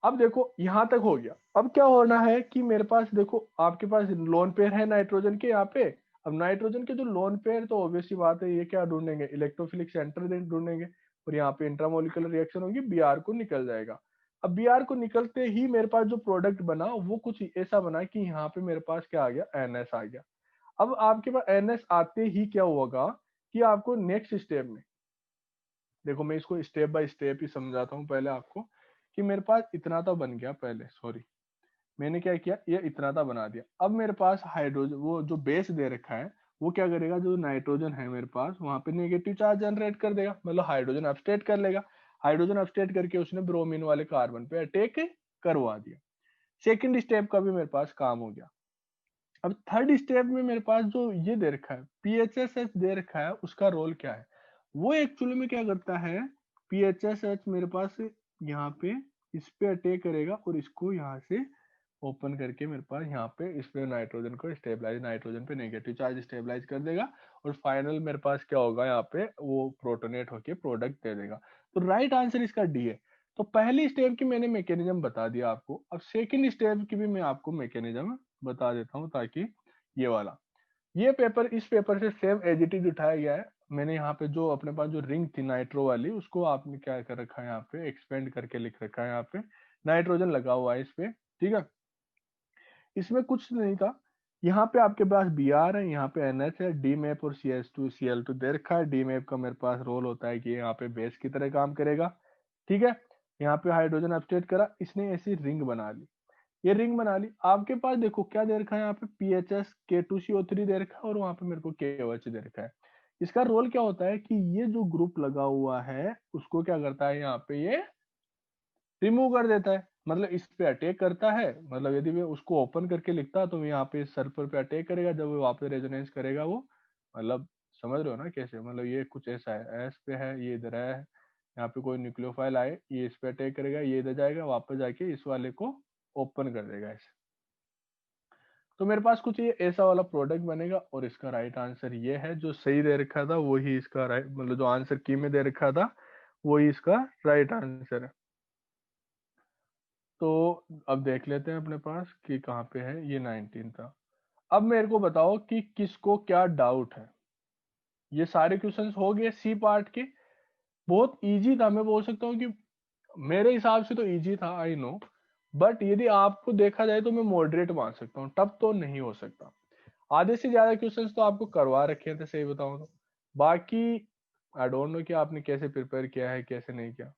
अब देखो यहाँ तक हो गया, अब क्या होना है कि मेरे पास देखो आपके पास लोन पेयर है नाइट्रोजन के यहाँ पे। अब नाइट्रोजन के जो लोन पेयर, तो ऑब्वियसली बात है ये क्या ढूंढेंगे, इलेक्ट्रोफिलिक सेंटर ढूंढेंगे, और यहाँ पे इंट्रामोलिकुलर रिएक्शन होगी, Br को निकल जाएगा। अब बी आर को निकलते ही मेरे पास जो प्रोडक्ट बना वो कुछ ऐसा बना कि यहाँ पे मेरे पास क्या आ गया, एन एस आ गया। अब आपके पास एन एस आते ही क्या होगा कि आपको नेक्स्ट स्टेप में, देखो मैं इसको स्टेप बाय स्टेप ही समझाता हूँ पहले आपको, कि मेरे पास इतना तो बन गया पहले, सॉरी मैंने क्या किया, ये इतना था बना दिया। अब मेरे पास हाइड्रोजन, वो जो बेस दे रखा है वो क्या करेगा, जो नाइट्रोजन है मेरे पास वहां पे नेगेटिव चार्ज जनरेट कर देगा, मतलब हाइड्रोजन अपस्टेट कर लेगा। हाइड्रोजन अपस्टेट करके उसने ब्रोमीन वाले कार्बन पे अटैक करवा दिया। सेकंड स्टेप का भी मेरे पास काम हो गया। अब थर्ड स्टेप में मेरे पास जो ये दे रखा है पीएचएसएच दे रखा है, उसका रोल क्या है, वो एक्चुअली में क्या करता है, पीएचएसएच मेरे पास यहाँ पे इस पे अटैक करेगा और इसको यहाँ से ओपन करके मेरे पास यहाँ पे इस पे नाइट्रोजन को स्टेबलाइज, नाइट्रोजन पे नेगेटिव चार्ज स्टेबलाइज कर देगा और फाइनल मेरे पास क्या होगा, यहाँ पे वो प्रोटोनेट होके प्रोडक्ट दे देगा। तो राइट आंसर इसका डी है। तो पहली स्टेप की मैंने मैकेनिज्म बता दिया आपको, अब सेकंड स्टेप की भी मैं आपको मैकेनिज्म बता देता हूँ, ताकि ये वाला, ये पेपर, इस पेपर से सेम एज इट इज उठाया गया है। मैंने यहाँ पे जो अपने पास जो रिंग थी नाइट्रो वाली, उसको आपने क्या कर रखा है, यहाँ पे एक्सपेंड करके लिख रखा है, यहाँ पे नाइट्रोजन लगा हुआ है इस पे, ठीक है। इसमें कुछ नहीं था, यहाँ पे आपके पास बी आर है, यहाँ पे एन एच है, डी मैप और C H two C L two दे रखा है। डी मैप का मेरे पास रोल होता है कि यहाँ पे बेस की तरह काम करेगा, ठीक है। यहाँ पे हाइड्रोजन अपस्टेट करा, इसने ऐसी रिंग बना ली, ये रिंग बना ली। आपके पास देखो क्या दे रखा है, यहाँ पे पीएचएस K2CO3 दे रखा है और वहां पे मेरे को KOH दे रखा है। इसका रोल क्या होता है कि ये जो ग्रुप लगा हुआ है उसको क्या करता है, यहाँ पे ये रिमूव कर देता है, मतलब इस पे अटैक करता है। मतलब यदि मैं उसको ओपन करके लिखता तो यहाँ पे सर्फर पे अटैक करेगा, जब वो वापस रेजोनेंस करेगा वो, मतलब समझ रहे हो ना कैसे, मतलब ये कुछ ऐसा है, एस पे है, ये इधर है, यहाँ पे कोई न्यूक्लियोफाइल आए, ये इस पे अटैक करेगा, ये इधर जाएगा, वापस जाके इस वाले को ओपन कर देगा ऐसे। तो मेरे पास कुछ ये ऐसा वाला प्रोडक्ट बनेगा और इसका राइट आंसर ये है, जो सही दे रखा था वही इसका राइट, मतलब जो आंसर की में दे रखा था वही इसका राइट आंसर है। तो अब देख लेते हैं अपने पास कि कहाँ पे है, ये 19 था। अब मेरे को बताओ कि किसको क्या डाउट है। ये सारे क्वेश्चंस हो गए सी पार्ट के, बहुत इजी था, मैं बोल सकता हूँ कि मेरे हिसाब से तो इजी था, आई नो, बट यदि आपको देखा जाए तो मैं मॉडरेट मान सकता हूँ, टफ तो नहीं हो सकता। आधे से ज्यादा क्वेश्चंस तो आपको करवा रखे थे, सही बताऊं तो। बाकी आई डोंट नो कि आपने कैसे प्रिपेयर किया है, कैसे नहीं किया।